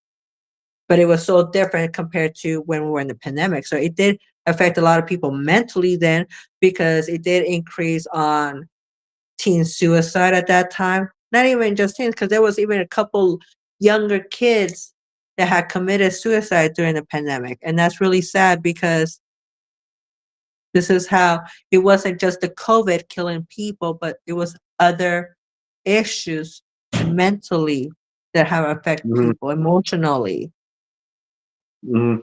But it was so different compared to when we were in the pandemic. So it did affect a lot of people mentally then, because it did increase on teen suicide at that time. Not even just teens, because there was even a couple younger kids that had committed suicide during the pandemic. And that's really sad, because this is how it wasn't just the COVID killing people, but it was other issues mentally that have affect Mhm, people emotionally, mhm,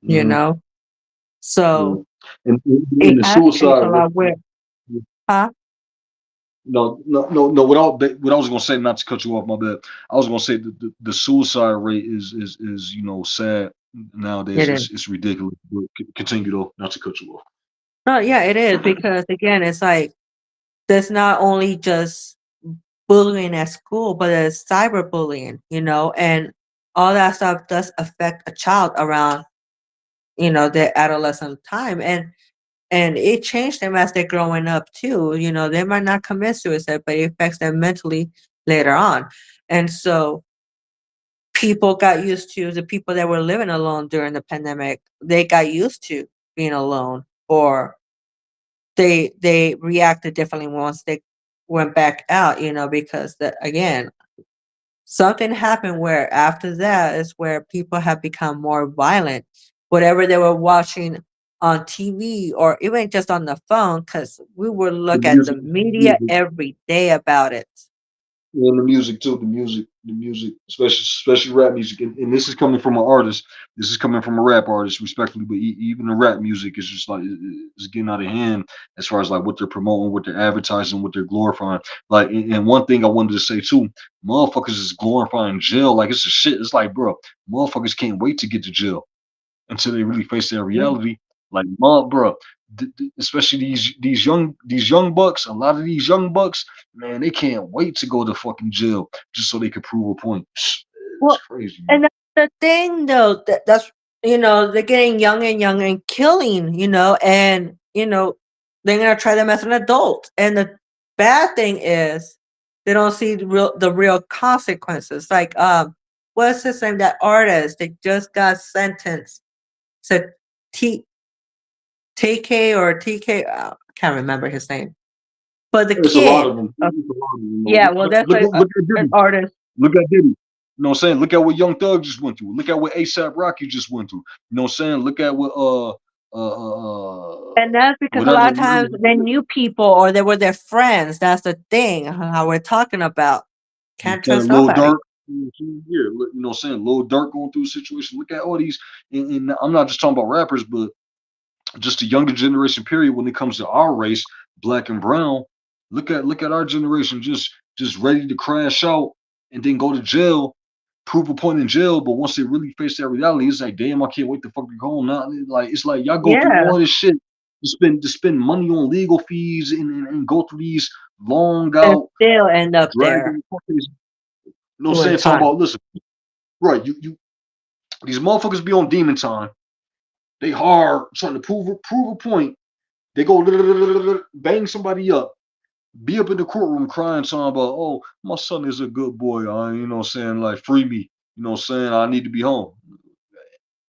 you mhm, know? yeah. So And it the has changed suicide a rate. lot where, huh? No, no, no, no. What I was gonna say, not to cut you off, my bad. I was gonna say the suicide rate is sad nowadays. It is. It's ridiculous. But continue though, not to cut you off. No, yeah, it is, because again, it's like there's not only just bullying at school, but it's cyberbullying, and all that stuff does affect a child around, their adolescent time. And it changed them as they're growing up too. They might not commit suicide, but it affects them mentally later on. And so people got used to the people that were living alone during the pandemic, they got used to being alone, or they reacted differently once they went back out, because that again, something happened where after that is where people have become more violent. Whatever they were watching on TV or even just on the phone, because we would The look at the music, media music. every day about it. And the music too, the music, especially rap music, and this is coming from an artist. This is coming from a rap artist, respectfully. But even the rap music is just like it's getting out of hand as far as like what they're promoting, what they're advertising, what they're glorifying. Like, and one thing I wanted to say too, motherfuckers is glorifying jail like it's a shit. It's like, bro, motherfuckers can't wait to get to jail until they really face their Yeah. reality. Like, mom, bro, especially these young bucks. A lot of these young bucks, man, they can't wait to go to fucking jail just so they could prove a point. It's Well, crazy, man. and that's the thing though, that's they're getting young and young and killing, and they're gonna try them as an adult. And the bad thing is they don't see the real consequences. Like what's his name? That artist that just got sentenced. Said T TK or TK, I can't remember his name. But the It's a lot kid, of them. It's a lot of them. yeah, Though. well Look, that's look, look at an Diddy. artist. Look at Diddy. You know what I'm saying? Look at what Young Thug just went through. Look at what ASAP Rocky just went through. You know what I'm saying? Look at what And that's because a whatever. lot of times they knew people or they were their friends. That's the thing, how we're talking about. Can't That trust Lil nobody. Durk, yeah, you know what I'm saying? Lil Durk going through a situation. Look at all these, and I'm not just talking about rappers, but just the younger generation period when it comes to our race, black and brown. Look at our generation just ready to crash out and then go to jail, prove a point in jail. But once they really face that reality, it's like, damn, I can't wait to fucking go home now. Like it's like y'all go through Yeah, all this shit to spend money on legal fees and go through these long and out still end up there dragging cases. You know what I'm doing saying? Talking time. about listen, right? You these motherfuckers be on demon time. They hard trying to prove a point. They go bang somebody up, be up in the courtroom crying, talking about, oh, my son is a good boy. You know what I'm saying? Like, free me. You know what I'm saying? I need to be home.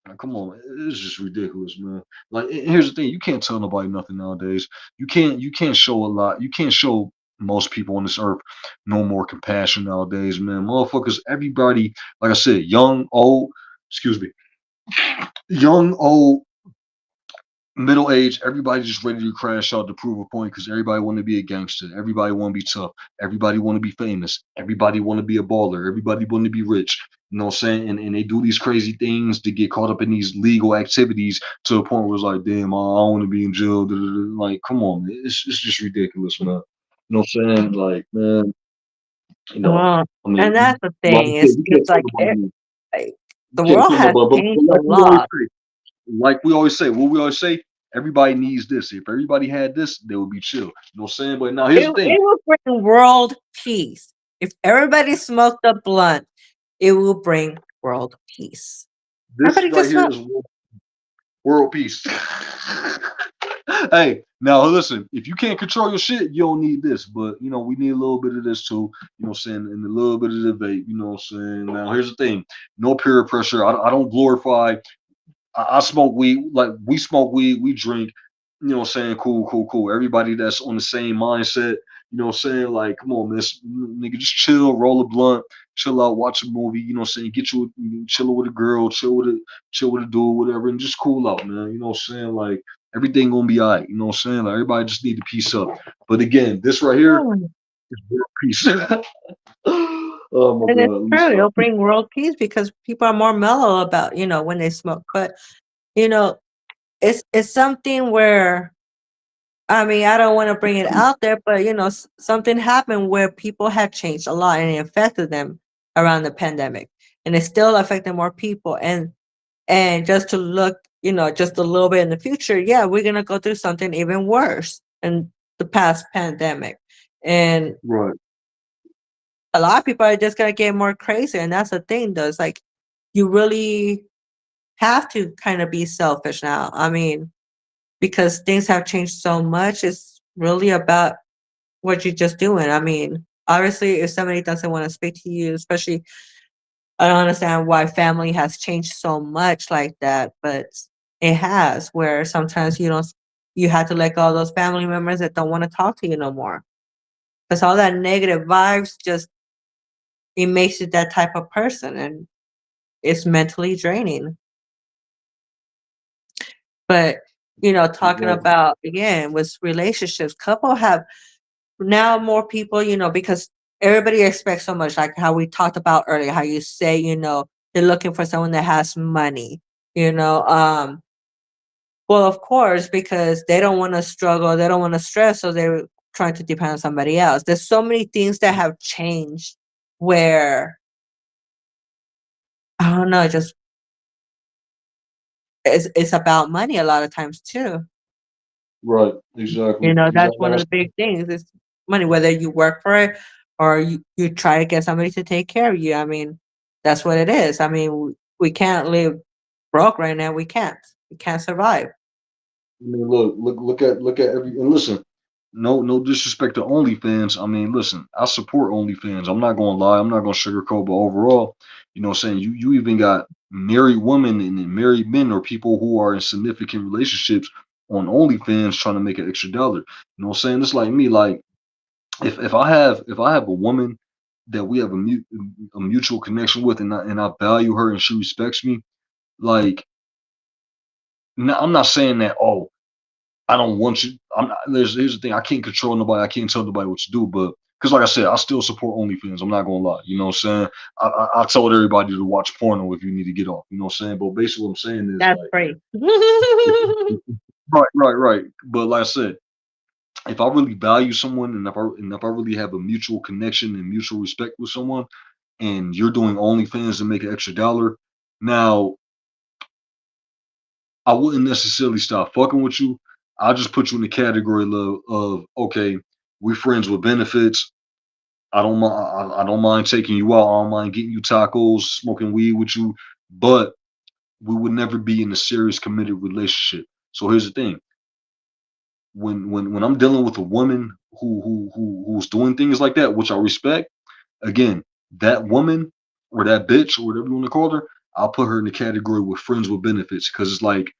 Like, come on, it's just ridiculous, man. Like, here's the thing: you can't tell nobody nothing nowadays. You can't show a lot. You can't show most people on this earth no more compassion nowadays, man. Motherfuckers, everybody, like I said, young, old, excuse me, young, old, middle age, everybody just ready to crash out to prove a point because everybody want to be a gangster. Everybody want to be tough. Everybody want to be famous. Everybody want to be a baller. Everybody want to be rich. You know what I'm saying? And they do these crazy things to get caught up in these legal activities to a point where it's like, damn, I don't want to be in jail. Da, da, da. Like, come on, man. It's just ridiculous, man. You know what I'm saying? Like, man, you know, Well, I and mean, that's the like I thing. said, It's you just can't tell like, nobody. like You the can't world tell has nobody. But changed a like we always lot. say, what we always say, everybody needs this. If everybody had this, they would be chill. You know what I'm saying? But now here's the thing. It will bring world peace. If everybody smoked a blunt, it will bring world peace. This Everybody right just here smoke. is world peace. Hey, now listen, if you can't control your shit, you don't need this. But you know, we need a little bit of this too. You know what I'm saying? And a little bit of the vape, you know what I'm saying? Now here's the thing. No peer pressure. I don't glorify. I smoke weed, like we smoke weed, we drink, you know what I'm saying? Cool, cool, cool. Everybody that's on the same mindset, you know what I'm saying? Like, come on, man, nigga, just chill, roll a blunt, chill out, watch a movie, you know what I'm saying? Get you chill with a girl, chill with a dude, whatever, and just cool out, man. You know what I'm saying? Like everything gonna be all right, you know what I'm saying? Like everybody just need to peace up. But again, this right here Mm. is real peace. Oh my And god, it's let me true. stop. It'll bring world peace because people are more mellow about, when they smoke. But, you know, it's something where I mean, I don't want to bring it out there, but something happened where people had changed a lot and it affected them around the pandemic. And it's still affecting more people. And just to look, just a little bit in the future, yeah, we're gonna go through something even worse in the past pandemic. And Right. a lot of people are just gonna get more crazy. And that's the thing though. It's like you really have to kind of be selfish now. I mean, because things have changed so much, it's really about what you're just doing. I mean, obviously, if somebody doesn't want to speak to you, especially, I don't understand why family has changed so much like that, but it has, where sometimes you have to let go of those family members that don't want to talk to you no more. Because all that negative vibes just, it makes you that type of person and it's mentally draining. But, talking Exactly. about, again, with relationships, couple have now more people, because everybody expects so much, like how we talked about earlier, how you say, they're looking for someone that has money, you know. Well, of course, because they don't want to struggle, they don't want to stress, so they're trying to depend on somebody else. There's so many things that have changed where I don't know, just it's about money a lot of times too. Right. Exactly. That's Exactly. one Like I of the big things is money, whether you work for it or you try to get somebody to take care of you. I mean, that's what it is. I mean, we can't live broke right now. We can't. We can't survive. I mean, look at every and listen. No disrespect to OnlyFans. I mean, listen, I support OnlyFans. I'm not gonna lie. I'm not gonna sugarcoat. But overall, you know, what I'm saying you even got married women and then married men or people who are in significant relationships on OnlyFans trying to make an extra dollar. You know, what I'm saying it's like me. Like if I have a woman that we have a mutual connection with and I value her and she respects me, like I'm not saying that. Oh, I don't want you. I'm not, here's the thing. I can't control nobody. I can't tell nobody what to do. But because, like I said, I still support OnlyFans. I'm not gonna lie. You know what I'm saying? I told everybody to watch porno if you need to get off. You know what I'm saying? But basically, what I'm saying is That's like, free. right. But like I said, if I really value someone and if I really have a mutual connection and mutual respect with someone, and you're doing OnlyFans to make an extra dollar, now I wouldn't necessarily stop fucking with you. I'll just put you in the category of okay, we're friends with benefits. I don't mind taking you out. I don't mind getting you tacos, smoking weed with you, but we would never be in a serious committed relationship. So here's the thing: when I'm dealing with a woman who's doing things like that, which I respect, again, that woman or that bitch or whatever you want to call her, I'll put her in the category with friends with benefits because it's like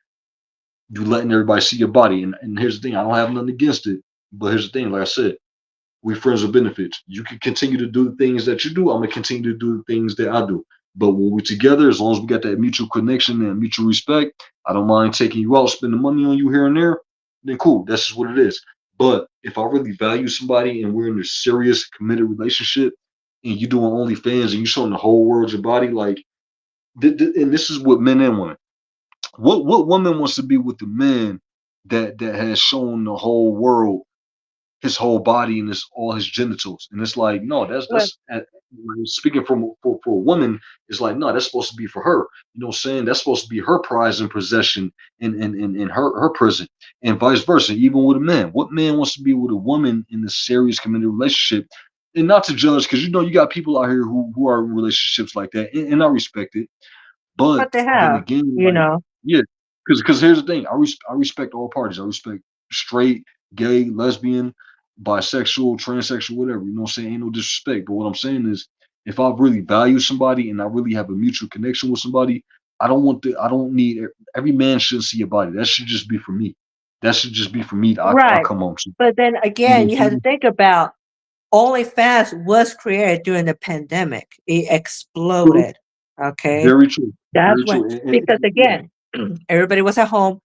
you letting everybody see your body. And here's the thing, I don't have nothing against it, but here's the thing, like I said, We friends with benefits. You can continue to do the things that you do. I'm gonna continue to do the things that I do. But when we're together, as long as we got that mutual connection and mutual respect, I don't mind taking you out, spending money on you here and there. Then cool, that's just what it is. But if I really value somebody and we're in a serious, committed relationship, and you doing OnlyFans and you showing the whole world your body, like, and this is what men and women. What woman wants to be with the man that has shown the whole world his whole body and his all his genitals? And it's like, no, Well, when speaking from for a woman, it's like, no, that's supposed to be for her. You know what I'm saying? That's supposed to be her prize and possession in her prison, and vice versa. Even with a man, what man wants to be with a woman in a serious committed relationship? And not to judge, because you know you got people out here who are in relationships like that, and I respect it. But what they then have, again, you like, know. yeah, because here's the thing, I respect all parties. I respect straight, gay, lesbian, bisexual, transsexual, whatever. You know what I'm saying? Ain't no disrespect. But what I'm saying is, if I really value somebody and I really have a mutual connection with somebody, I don't need every man shouldn't see your body. That should just be for me. That should just be for me. I Right. come home to. But then You know again, what you I'm have to saying? think about OnlyFans was created during the pandemic. It True. exploded. Okay. Very true. That's Very when, true. because Yeah, again, everybody was at home.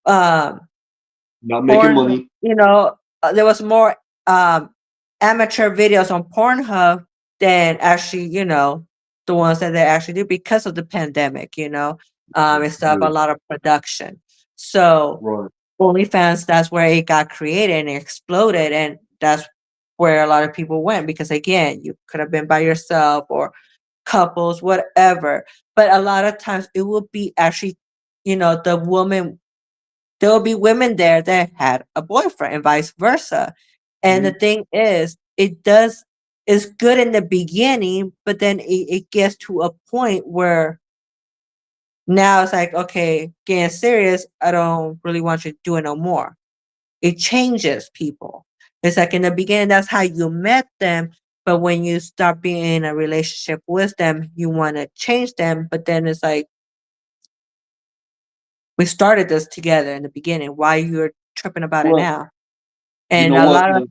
Um, not making Porn, money. there was more um, amateur videos on Pornhub than actually, the ones that they actually do because of the pandemic, and stuff, Yeah, a lot of production. So right. OnlyFans, that's where it got created and it exploded. And that's where a lot of people went because, again, you could have been by yourself or couples, whatever. But a lot of times it will be actually, the woman, there will be women there that had a boyfriend and vice versa. And the Mhm. thing is, it's good in the beginning, but then it gets to a point where now it's like, okay, getting serious, I don't really want you to do it no more. It changes people. It's like in the beginning, that's how you met them. But when you start being in a relationship with them, you want to change them. But then it's like, we started this together in the beginning. Why you're tripping about it Well, now? you And know a what? lot of,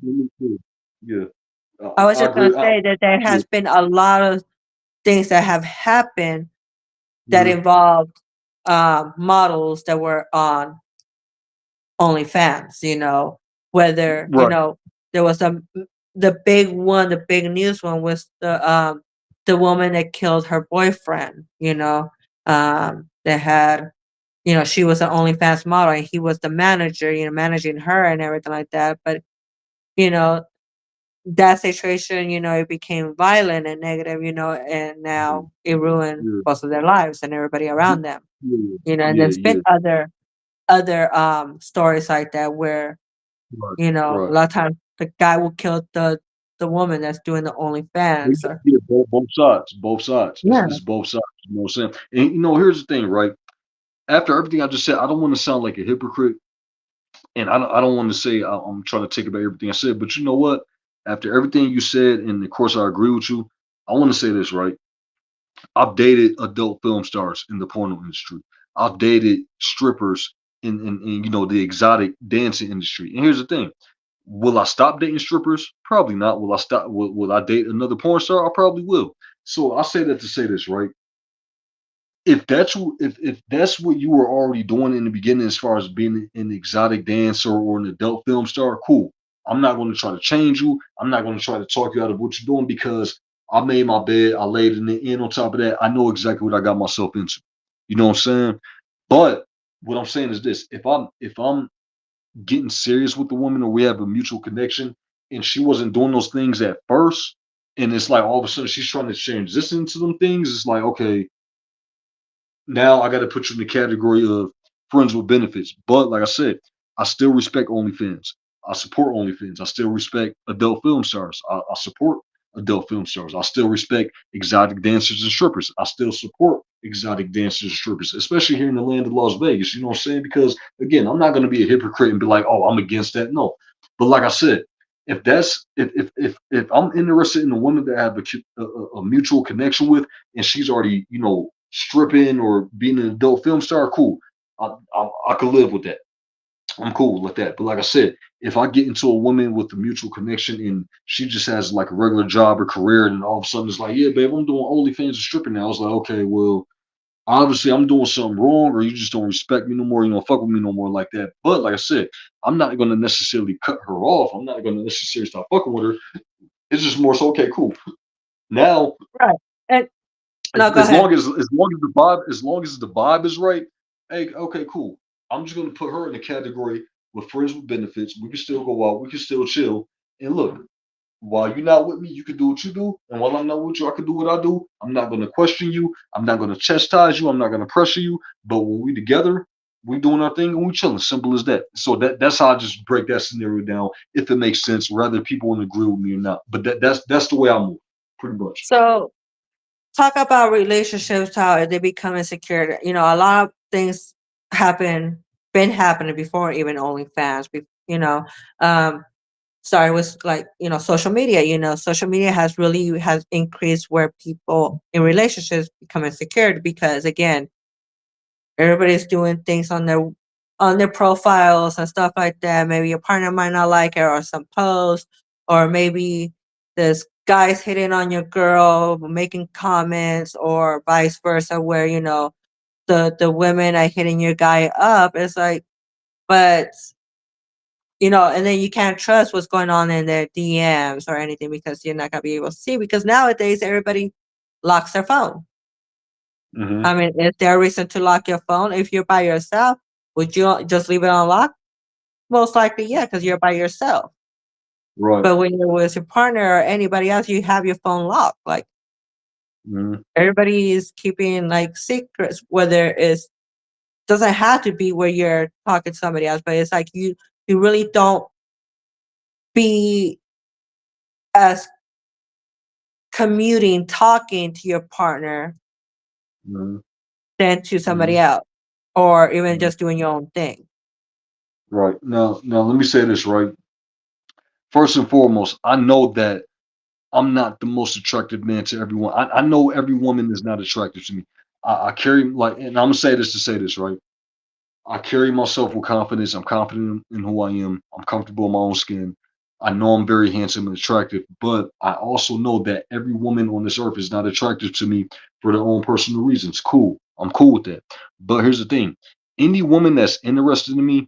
Yeah, I was I just going agree. to say that there Yeah, has been a lot of things that have happened that yeah, involved models that were on OnlyFans, whether, right. there was the big one, the big news one was the woman that killed her boyfriend, that had, she was an OnlyFans model and he was the manager, managing her and everything like that. But, you know, that situation, it became violent and negative, and Yeah, now it ruined yeah, both of their lives and everybody around them, yeah, and yeah, there's been yeah. other stories like that where, Right, a right. lot of times the guy will kill the woman that's doing the Yeah, OnlyFans or yeah, both sides, both sides. yeah. It's both sides. You know what I'm saying? And here's the thing, right? After everything I just said, I don't want to sound like a hypocrite, and I don't want to say I'm trying to take about everything I said. But you know what? After everything you said, and of course I agree with you, I want to say this, right? I've dated adult film stars in the porno industry. I've dated strippers in the exotic dancing industry. And here's the thing: will I stop dating strippers? Probably not. Will I stop? Will I date another porn star? I probably will. So I say that to say this, right? If that's what you were already doing in the beginning, as far as being an exotic dancer or an adult film star, cool. I'm not going to try to change you. I'm not going to try to talk you out of what you're doing because I made my bed. I laid in it. And on top of that, I know exactly what I got myself into. You know what I'm saying? But what I'm saying is this: if I'm getting serious with the woman or we have a mutual connection, and she wasn't doing those things at first, and it's like all of a sudden she's trying to change this into them things, it's like, okay, now I got to put you in the category of friends with benefits. But like I said, I still respect OnlyFans. I support OnlyFans. I still respect adult film stars. I support adult film stars. I still respect exotic dancers and strippers. I still support exotic dancers and strippers, especially here in the land of Las Vegas. You know what I'm saying? Because again, I'm not going to be a hypocrite and be like, oh, I'm against that. No. But like I said, if I'm interested in a woman that I have a mutual connection with, and she's already stripping or being an adult film star, cool. I could live with that. I'm cool with that. But like I said, if I get into a woman with a mutual connection and she just has like a regular job or career, and all of a sudden it's like, yeah, babe, I'm doing OnlyFans and stripping now. I was like, okay, well, obviously I'm doing something wrong, or you just don't respect me no more, you don't fuck with me no more like that. But like I said, I'm not gonna necessarily cut her off. I'm not gonna necessarily stop fucking with her. It's just more so, okay, cool. Now, Right. And no, go as ahead. long as the vibe is right, hey, okay, cool. I'm just gonna put her in the category with friends with benefits. We can still go out, we can still chill. And look, while you're not with me, you can do what you do. And while I'm not with you, I can do what I do. I'm not gonna question you. I'm not gonna chastise you. I'm not gonna pressure you. But when we together, we doing our thing and we chilling. Simple as that. So that's how I just break that scenario down, if it makes sense, whether people want to agree with me or not. But that's the way I move, pretty much. So talk about relationships, how they become insecure. A lot of things happen, been happening before even OnlyFans. Um, started with like social media. Social media has increased where people in relationships become insecure because again, everybody's doing things on their profiles and stuff like that. Maybe your partner might not like it or some post, or maybe this guy's hitting on your girl, making comments, or vice versa, where the women are hitting your guy up. It's like, but and then you can't trust what's going on in their DMs or anything because you're not gonna be able to see because nowadays everybody locks their phone. Hmm. I mean, is there a reason to lock your phone if you're by yourself? Would you just leave it unlocked? Most likely, yeah, because you're by yourself. Right. But when you're with your partner or anybody else, you have your phone locked. Like Hmm. everybody is keeping like secrets, whether it's doesn't have to be where you're talking to somebody else, but it's like you really don't be as commuting, talking to your partner Hmm. than to somebody Hmm. else, or even just doing your own thing. Right. Now, let me say this, right? First and foremost, I know that I'm not the most attractive man to everyone. I know every woman is not attractive to me. I carry like, and I'm gonna say this to say this, right? I carry myself with confidence. I'm confident in who I am. I'm comfortable in my own skin. I know I'm very handsome and attractive, but I also know that every woman on this earth is not attractive to me for their own personal reasons. Cool. I'm cool with that. But here's the thing. Any woman that's interested in me,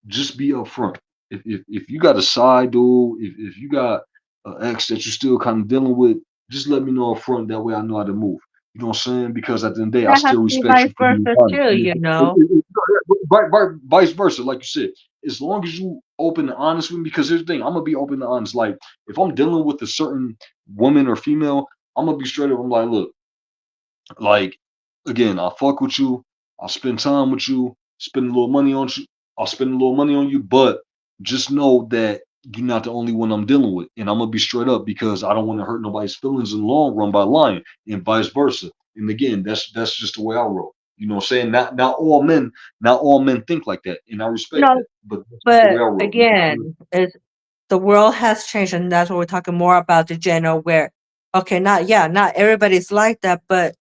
just be upfront. If you got a side dude, if you got an ex that you're still kind of dealing with, just let me know upfront. That way I know how to move. You know what I'm saying? Because at the end of the day, I That has still to be respect vice you for being versa honest. too, Vice versa, like you said, as long as you open and honest with me. Because here's the thing, I'm gonna be open and honest. Like if I'm dealing with a certain woman or female, I'm gonna be straight up. I'm like, look, like, again, I'll fuck with you. I'll spend time with you. Spend a little money on you. I'll spend a little money on you, but just know that you're not the only one I'm dealing with, and I'm gonna be straight up because I don't want to hurt nobody's feelings in the long run by lying, and vice versa. And again, that's just the way I roll. You know what I'm saying? Not all men think like that, and I respect No, that. But that's just the way but I roll. again, it's the world has changed, and that's what we're talking more about the gender. Where okay, not everybody's like that, but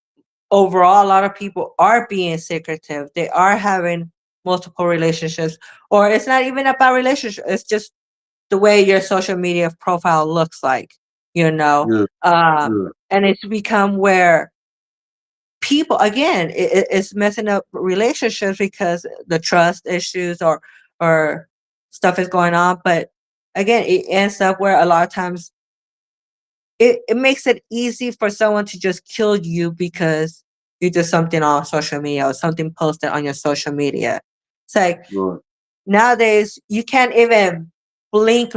overall, a lot of people are being secretive. They are having multiple relationships, or it's not even about relationship. It's just the way your social media profile looks like, you know. Yeah, Um, yeah, and it's become where people again it's messing up relationships because the trust issues or stuff is going on, but again it ends up where a lot of times it makes it easy for someone to just kill you because you did something on social media or something posted on your social media. It's like right. nowadays you can't even blink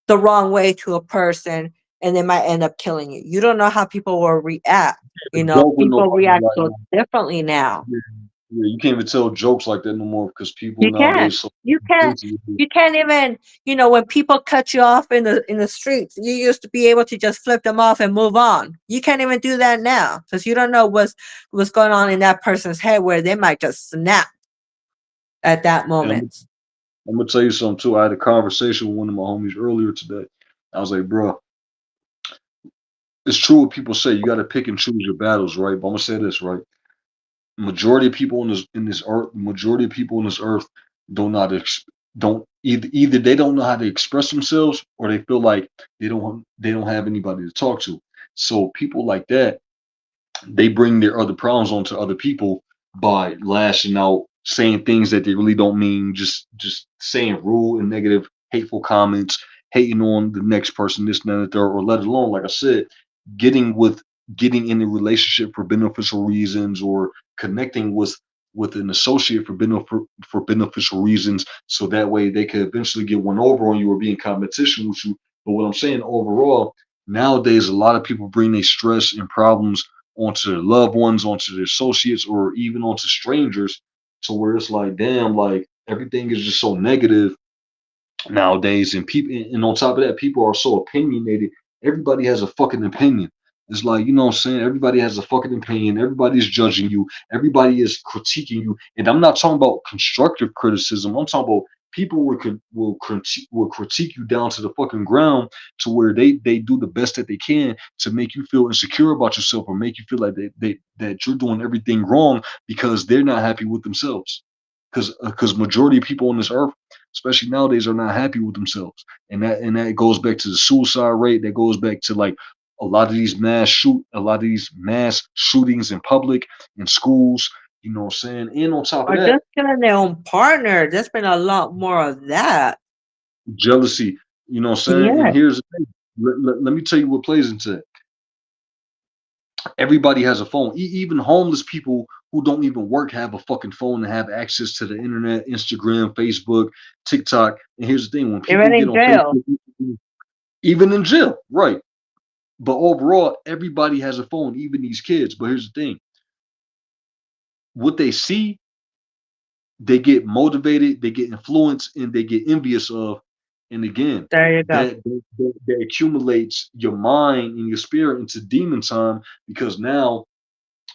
the wrong way to a person and they might end up killing you. You don't know how people will react. Joke with People nobody react right so now. differently now. Yeah, yeah, you can't even tell jokes like that no more because people You can't. nowadays so You can't. sensitive. You can't even. When people cut you off in the streets, you used to be able to just flip them off and move on. You can't even do that now because you don't know what's going on in that person's head where they might just snap at that And moment. I'm gonna tell you something too. I had a conversation with one of my homies earlier today. I was like, bro, it's true what people say. You got to pick and choose your battles, right? But I'm gonna say this, right? Majority of people in this earth, majority of people on this earth do not don't either they don't know how to express themselves, or they feel like they don't have anybody to talk to. So people like that, they bring their other problems onto other people by lashing out, saying things that they really don't mean, just saying rude and negative, hateful comments, hating on the next person, this and that, and the third, or let alone, like I said, getting with getting in a relationship for beneficial reasons, or connecting with an associate for beneficial reasons, so that way they could eventually get one over on you or be in competition with you. But what I'm saying overall, nowadays a lot of people bring their stress and problems onto their loved ones, onto their associates, or even onto strangers, to where it's like, damn, like everything is just so negative nowadays. And people, and on top of that, people are so opinionated. Everybody has a fucking opinion. It's like, you know what I'm saying? Everybody has a fucking opinion. Everybody's judging you. Everybody is critiquing you. And I'm not talking about constructive criticism. I'm talking about people will critique you down to the fucking ground, to where they do the best that they can to make you feel insecure about yourself, or make you feel like that you're doing everything wrong, because they're not happy with themselves. Because majority of people on this earth, especially nowadays, are not happy with themselves. And that goes back to the suicide rate. That goes back to like a lot of these mass shootings in public, in schools, you know what I'm saying? And on top of Or that, just killing their own partner. There's been a lot more of that. jealousy, you know what I'm saying? And Yeah. here's the thing. Let me tell you what plays into it. Everybody has a phone. Even homeless people who don't even work have a fucking phone and have access to the internet, Instagram, Facebook, TikTok. And here's the thing: when Even people get in on jail. Facebook, even in jail, right? But overall, everybody has a phone, even these kids. But here's the thing: what they see, they get motivated, they get influenced, and they get envious of. And again, There you go. that accumulates your mind and your spirit into demon time, because now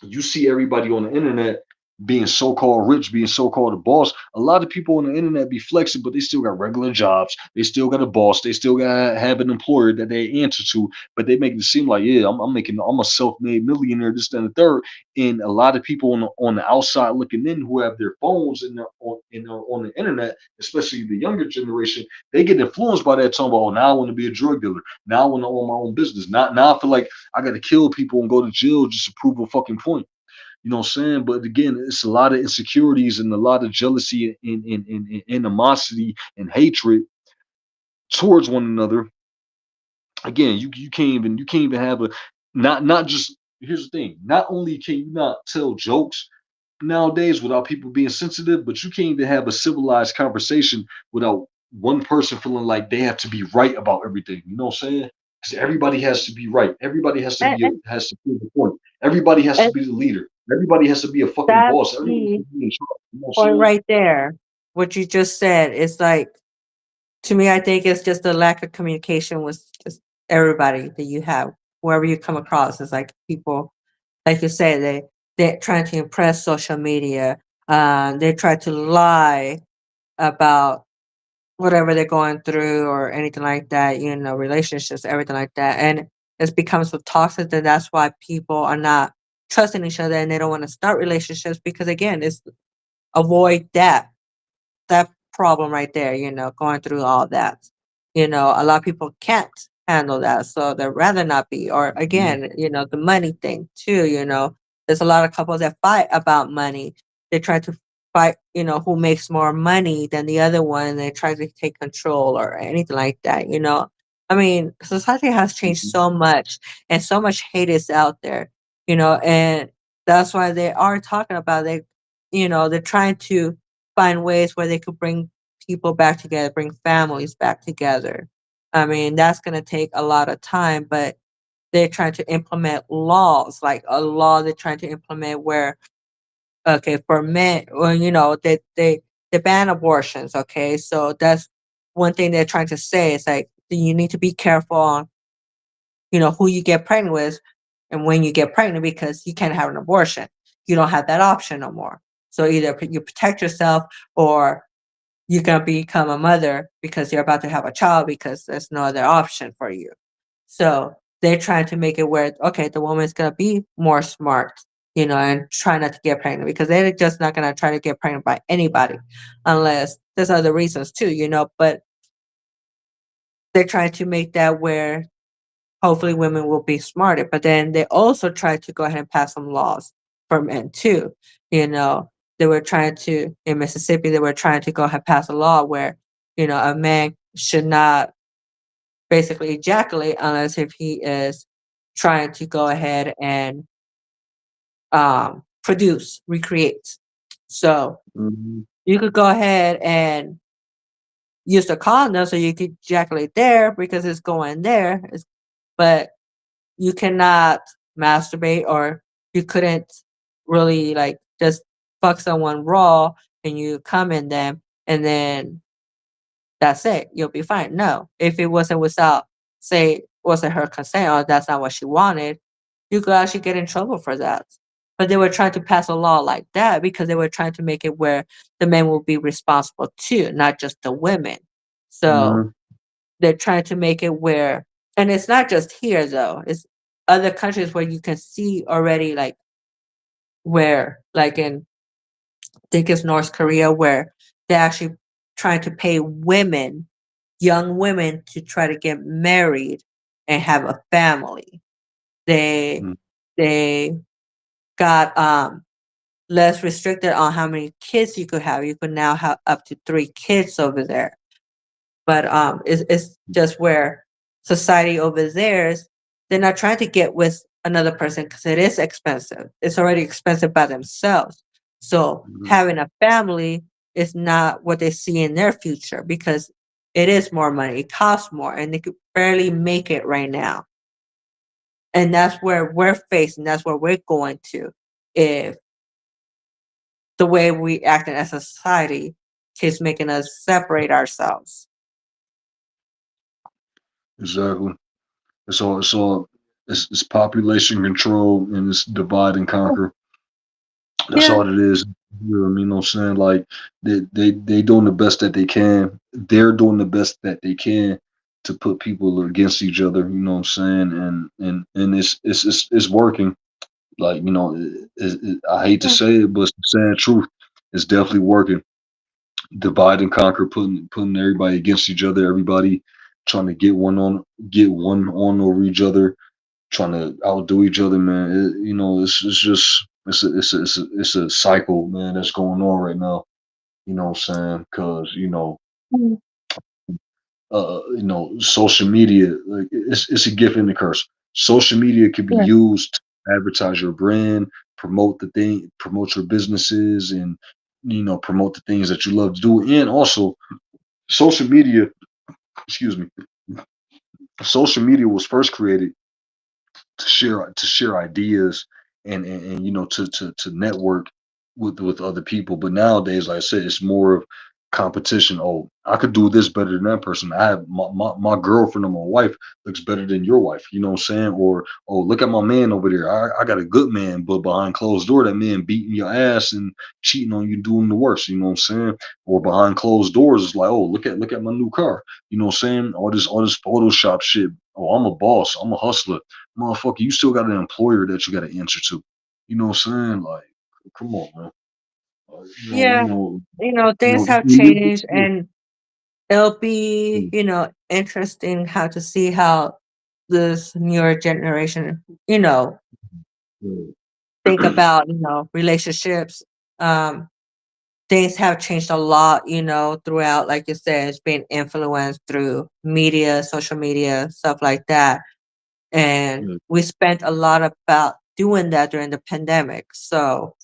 you see everybody on the internet being so-called rich, being so-called a boss. A lot of people on the internet be flexing, but they still got regular jobs. They still got a boss. They still got to have an employer that they answer to. But they make it seem like, yeah, I'm a self-made millionaire, this, that, and the third. And a lot of people on the outside looking in, who have their phones and on the internet, especially the younger generation, they get influenced by that, talking about, oh, now I want to be a drug dealer. Now I want to own my own business. Now I feel like I got to kill people and go to jail just to prove a fucking point. You know what I'm saying? But again, it's a lot of insecurities and a lot of jealousy and animosity and hatred towards one another. Again, you can't even have a not just, here's the thing. Not only can you not tell jokes nowadays without people being sensitive, but you can't even have a civilized conversation without one person feeling like they have to be right about everything. You know what I'm saying? Because everybody has to be right. Everybody And, has to prove the point. Everybody has to and be the leader. Everybody has to be a fucking that's boss. Everybody the has to be in charge. You know what I'm point saying? right there. What you just said is like, to me, I think it's just a lack of communication with just everybody that you have, whoever you come across. It's like people, like you say, they're trying to impress social media. They try to lie about whatever they're going through or anything like that, relationships, everything like that. And it's become so toxic that that's why people are not trusting each other and they don't want to start relationships because again, it's avoid that problem right there, going through all that. A lot of people can't handle that. So they'd rather not be. Or Mhm. again, the money thing too, there's a lot of couples that fight about money. They try to fight, who makes more money than the other one. And they try to take control or anything like that. I mean, society has changed Mhm. so much and so much hate is out there, and that's why they are talking about it. They're trying to find ways where they could bring people back together, bring families back together. I mean, that's going to take a lot of time, but they're trying to implement laws, like a law they're trying to implement where, okay, for men, well, they ban abortions. Okay, so that's one thing they're trying to say. It's like you need to be careful on, who you get pregnant with and when you get pregnant because you can't have an abortion. You don't have that option no more. So either you protect yourself or you're gonna become a mother because you're about to have a child because there's no other option for you. So they're trying to make it where okay, the woman's gonna be more smart. and try not to get pregnant because they're just not gonna try to get pregnant by anybody unless there's other reasons too. But they're trying to make that where hopefully women will be smarter. But then they also try to go ahead and pass some laws for men too. You know, they were trying to in Mississippi, they were trying to go ahead and pass a law where, a man should not basically ejaculate unless if he is trying to go ahead and produce, recreate. So Mhm. you could go ahead and use the condom so you could ejaculate there because it's going there. But you cannot masturbate or you couldn't really like just fuck someone raw and you come in them and then that's it. You'll be fine. No, if it wasn't without, say, wasn't her consent or that's not what she wanted, you could actually get in trouble for that. But they were trying to pass a law like that because they were trying to make it where the men will be responsible too, not just the women. So Mhm. they're trying to make it where, and it's not just here though, it's other countries where you can see already, like where, like in, I think it's North Korea, where they're actually trying to pay women, young women, to try to get married and have a family. They Mhm. they got less restricted on how many kids you could have. You could now have up to 3 kids over there. But it's just where society over there is, they're not trying to get with another person because it is expensive. It's already expensive by themselves. So Mhm. having a family is not what they see in their future because it is more money. It costs more, and they could barely make it right now. And that's where we're facing. That's where we're going to if the way we act as a society keeps making us separate ourselves. Exactly. It's population control and it's divide and conquer. That's Yeah. all it is. You know what I'm saying? Like they doing the best that they can. They're doing the best that they can to put people against each other. You know what I'm saying? And it's working. Like I hate to say it, but it's the sad truth. It's definitely working. Divide and conquer, putting everybody against each other. Everybody trying to get one on over each other, trying to outdo each other, man. It's just it's a cycle, man, that's going on right now. You know what I'm saying? Because Mhm. social media, like it's a gift and a curse. Social media could be Yeah. used to advertise your brand, promote your businesses, and promote the things that you love to do. And also, social media, excuse me, social media was first created to share ideas and to network with other people. But nowadays, like I said, it's more of competition. Oh, I could do this better than that person. I have my girlfriend or my wife looks better than your wife. You know what I'm saying? Or oh, look at my man over there. I got a good man, but behind closed door, that man beating your ass and cheating on you, doing the worst. You know what I'm saying? Or behind closed doors, it's like, oh, look at my new car. You know what I'm saying? All this Photoshop shit. Oh, I'm a boss. I'm a hustler. Motherfucker, you still got an employer that you got to answer to. You know what I'm saying? Like, come on, man. You know, Yeah. Things have you changed and it'll be, interesting how to see how this newer generation, know, think about, relationships. Um, Things have changed a lot, throughout, like you said, it's been influenced through media, social media, stuff like that. And yeah, we spent a lot about doing that during the pandemic. So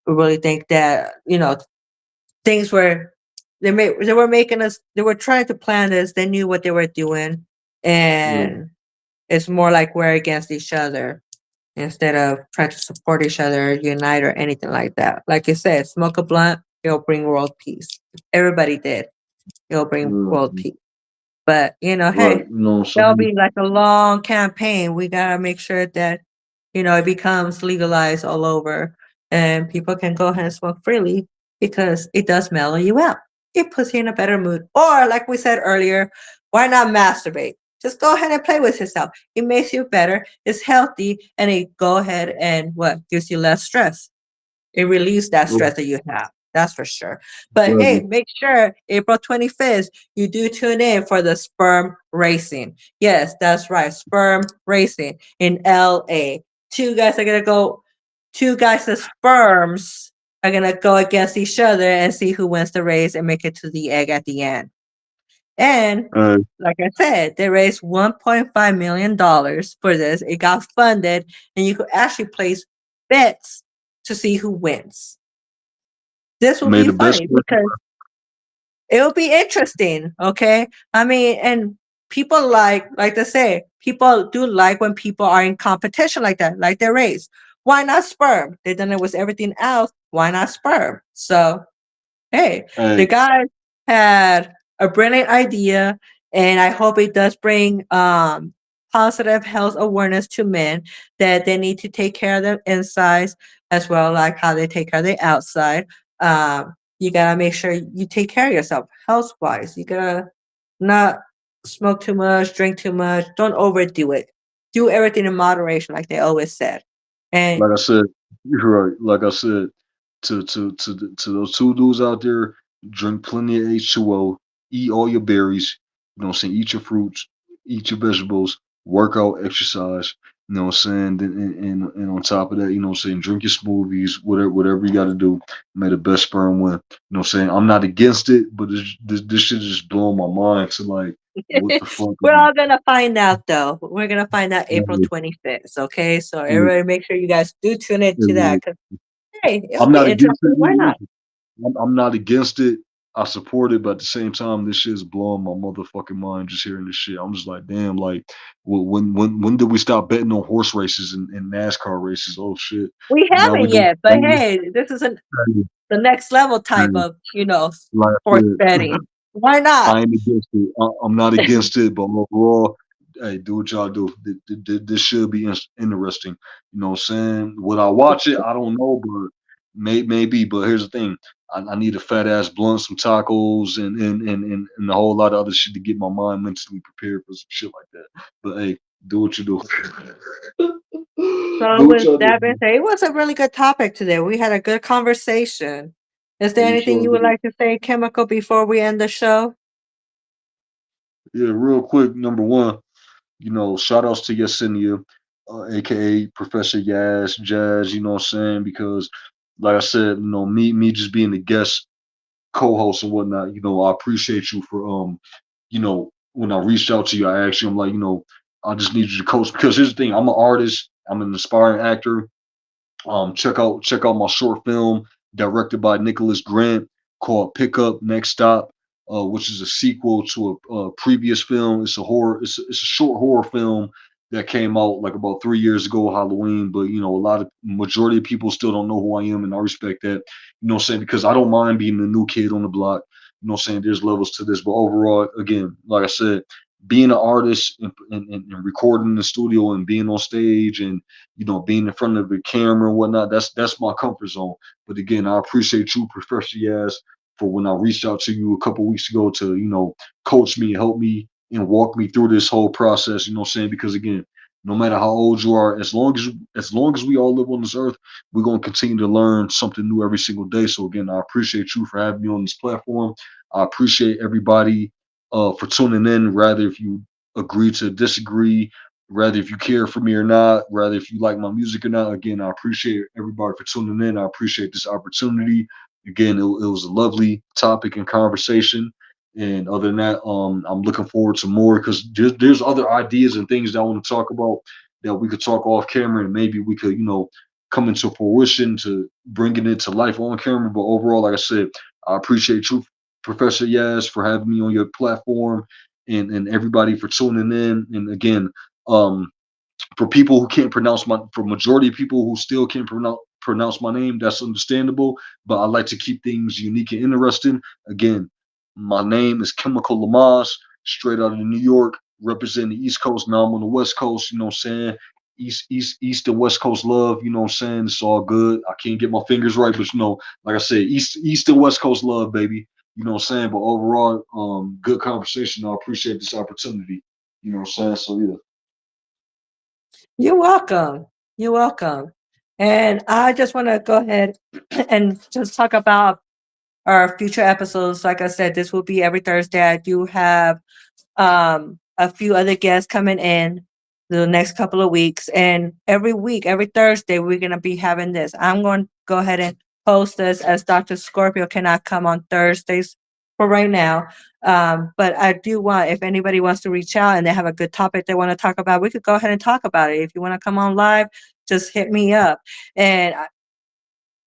we really think that, things were they were making us, they were trying to plan this, they knew what they were doing, yeah, and it's more like we're against each other instead of trying to support each other, unite or anything like that. Like you said, smoke a blunt, it'll bring world peace. Everybody did. It'll bring yeah. world peace. But Right. hey, You know what I'm that'll saying? be like a long campaign. We gotta make sure that it becomes legalized all over, and people can go ahead and smoke freely because it does mellow you out. It puts you in a better mood. Or, like we said earlier, why not masturbate? Just go ahead and play with yourself. It makes you better. It's healthy, and it go ahead and what gives you less stress. It relieves that stress that you have. That's for sure. But hey, make sure April 25th, you do tune in for the sperm racing. Yes, that's right. Sperm racing in LA. Two guys are going to go, two guys of sperms are going to go against each other and see who wins the race and make it to the egg at the end. And like I said, they raised $1.5 million for this. It got funded, and you could actually place bets to see who wins. This will May be the best funny because it'll be interesting. Okay. I mean, and people like to say, people do like when people are in competition like that, like their race. Why not sperm? They've done it with everything else. Why not sperm? So hey, the hey, guy had a brilliant idea, and I hope it does bring positive health awareness to men that they need to take care of their insides as well, like how they take care of the outside. You gotta make sure you take care of yourself health wise. You gotta not smoke too much, drink too much, don't overdo it. Do everything in moderation, like they always said. And like I said, you're right. Like I said, to those two dudes out there, drink plenty of H2O, eat all your berries, you know what I'm saying, eat your fruits, eat your vegetables, work out, exercise, you know what I'm saying, and on top of that, you know what I'm saying, drink your smoothies, whatever you gotta do, may the best sperm win. You know what I'm saying? I'm not against it, but this shit just blowing my mind to like what the fuck. we're all gonna find out though. We're gonna find out April 25th. Okay, so everybody make sure you guys do tune into that because hey, it'll I'm be not against interesting. Why not? it. I'm not against it. I support it, but at the same time, this shit is blowing my motherfucking mind just hearing this shit. I'm just like, damn, like, when did we stop betting on horse races and NASCAR races? Oh shit! We Now we haven't do. yet, but hey, this is the next level type of Like I sports said, betting. Why not? I ain't against it. I'm not against it, but overall, hey, do what y'all do. This should be interesting. You know what I'm saying? Would I watch it? I don't know, but maybe. But here's the thing: I need a fat ass blunt, some tacos, and a whole lot of other shit to get my mind mentally prepared for some shit like that. But hey, do what you do. So Do what with y'all do. that being said, it was a really good topic today. We had a good conversation. Is there Hey, you anything sure you would did. like to say, Chemical, before we end the show? Yeah, real quick. Number one. Shout outs to Yesenia, aka Professor Jazz, you know what I'm saying? Because like I said, me just being the guest co-host and whatnot, I appreciate you for when I reached out to you, I asked you, I'm like, I just need you to coach because here's the thing, I'm an artist, I'm an aspiring actor, check out my short film directed by Nicholas Grant called Pickup Next Stop, which is a sequel to a previous film. It's a horror. It's a short horror film that came out like about 3 years ago, Halloween. But a lot of majority of people still don't know who I am, and I respect that. You know what I'm saying? Because I don't mind being the new kid on the block. You know what I'm saying? There's levels to this, but overall, again, like I said, being an artist and recording in the studio and being on stage and being in front of the camera and whatnot, that's my comfort zone. But again, I appreciate you, Professor Yaz, for when I reached out to you a couple weeks ago to, coach me, help me, and walk me through this whole process, you know what I'm saying? Because again, no matter how old you are, as long as we all live on this earth, we're gonna continue to learn something new every single day. So again, I appreciate you for having me on this platform. I appreciate everybody for tuning in, rather if you agree to disagree, rather if you care for me or not, rather if you like my music or not. Again, I appreciate everybody for tuning in. I appreciate this opportunity. Again, it was a lovely topic and conversation. And other than that, I'm looking forward to more because there's other ideas and things that I want to talk about that we could talk off camera and maybe we could, come into fruition to bringing it to life on camera. But overall, like I said, I appreciate you, Professor Yaz, for having me on your platform and everybody for tuning in. And again, um, for people who can't pronounce for majority of people who still can't pronounce my name, that's understandable. But I like to keep things unique and interesting. Again, my name is Chemical Lamas, straight out of New York, representing the East Coast. Now I'm on the West Coast. You know what I'm saying? East and West Coast love. You know what I'm saying? It's all good. I can't get my fingers right, but like I said, East and West Coast love, baby. You know what I'm saying? But overall, good conversation. I appreciate this opportunity. You know what I'm saying? So yeah. You're welcome. You're welcome. And I just want to go ahead and just talk about our future episodes. Like I said, this will be every Thursday. I do have a few other guests coming in the next couple of weeks. And every week, every Thursday, we're going to be having this. I'm going to go ahead and post this as Dr. Scorpio cannot come on Thursdays for right now. But I do want, if anybody wants to reach out and they have a good topic they want to talk about, we could go ahead and talk about it. If you want to come on live, just hit me up. And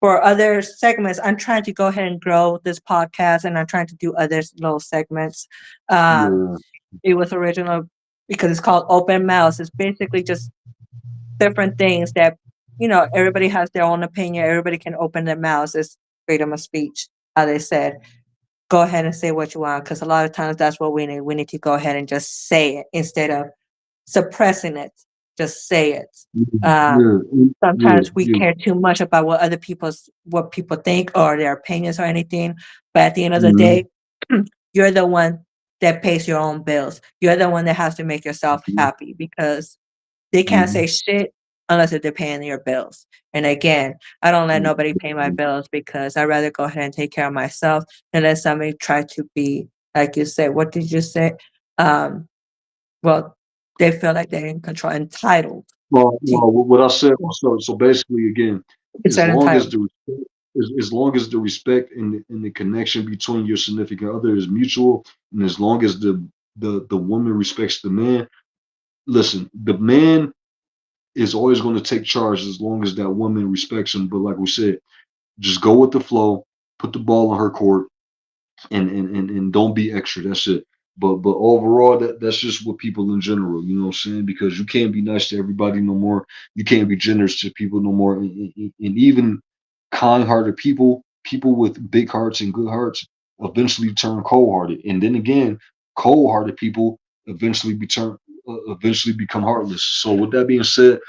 for other segments, I'm trying to go ahead and grow this podcast and I'm trying to do other little segments. Um, Yeah. it was original because it's called Open Mouse. It's basically just different things that, everybody has their own opinion. Everybody can open their mouths. It's freedom of speech, how they said. Go ahead and say what you want because a lot of times that's what we need. We need to go ahead and just say it instead of suppressing it. Just say it. Um, Yeah. Yeah. Sometimes we Yeah. care too much about what people think or their opinions or anything. But at the end of the Mhm. day, you're the one that pays your own bills. You're the one that has to make yourself Mhm. happy because they can't Mhm. say shit unless they're paying your bills. And again, I don't let nobody pay my Mhm. bills because I'd rather go ahead and take care of myself than let somebody try to be, like you said, what did you say? Um, well, they feel like they're in control, entitled to What I said. So basically, again, it's as an long as entitled. the respect, as long as the respect and the connection between your significant other is mutual, and as long as the woman respects the man, listen, the man is always going to take charge as long as that woman respects him. But like we said, just go with the flow, put the ball in her court, and don't be extra. That's it. But overall, that's just what people in general, you know what I'm saying? Because you can't be nice to everybody no more. You can't be generous to people no more. And even kind-hearted people, people with big hearts and good hearts, eventually turn cold-hearted. And then again, cold-hearted people eventually become heartless. So with that being said,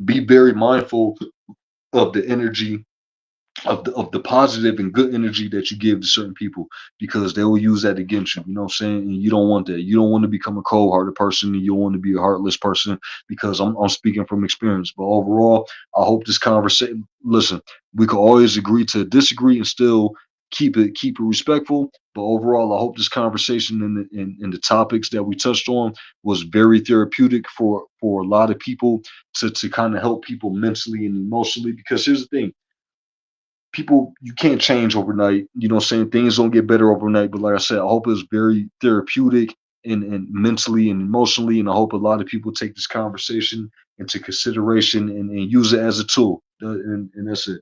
be very mindful of the energy of the positive and good energy that you give to certain people because they will use that against you. You know what I'm saying? And you don't want that. You don't want to become a cold-hearted person. And you don't want to be a heartless person because I'm speaking from experience. But overall, I hope this conversation. Listen, we could always agree to disagree and still keep it respectful. But overall, I hope this conversation and the topics that we touched on was very therapeutic for a lot of people to kind of help people mentally and emotionally. Because here's the thing, people, you can't change overnight. You know what I'm saying? Things don't get better overnight. But like I said, I hope it's very therapeutic and mentally and emotionally. And I hope a lot of people take this conversation into consideration and use it as a tool. And that's it.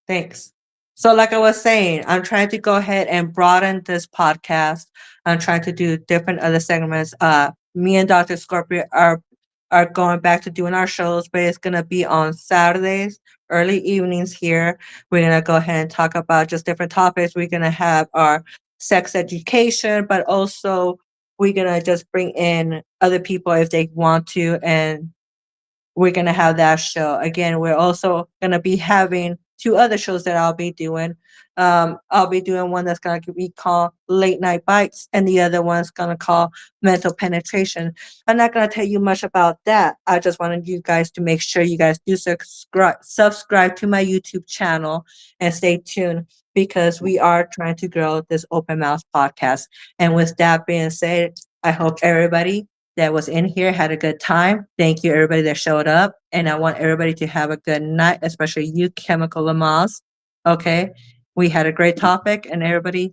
Thanks. So, like I was saying, I'm trying to go ahead and broaden this podcast. I'm trying to do different other segments. Me and Dr. Scorpio are going back to doing our shows, but it's gonna be on Saturdays, early evenings here. We're gonna go ahead and talk about just different topics. We're gonna have our sex education, but also we're gonna just bring in other people if they want to, and we're gonna have that show. Again, we're also gonna be having two other shows that I'll be doing. I'll be doing one that's gonna be called Late Night Bites, and the other one's gonna call Mental Penetration. I'm not gonna tell you much about that. I just wanted you guys to make sure you guys do subscribe to my YouTube channel and stay tuned because we are trying to grow this open mouth podcast. And with that being said, I hope everybody that was in here had a good time. Thank you, everybody that showed up. And I want everybody to have a good night, especially you, Chemical Lamas. Okay. We had a great topic, and everybody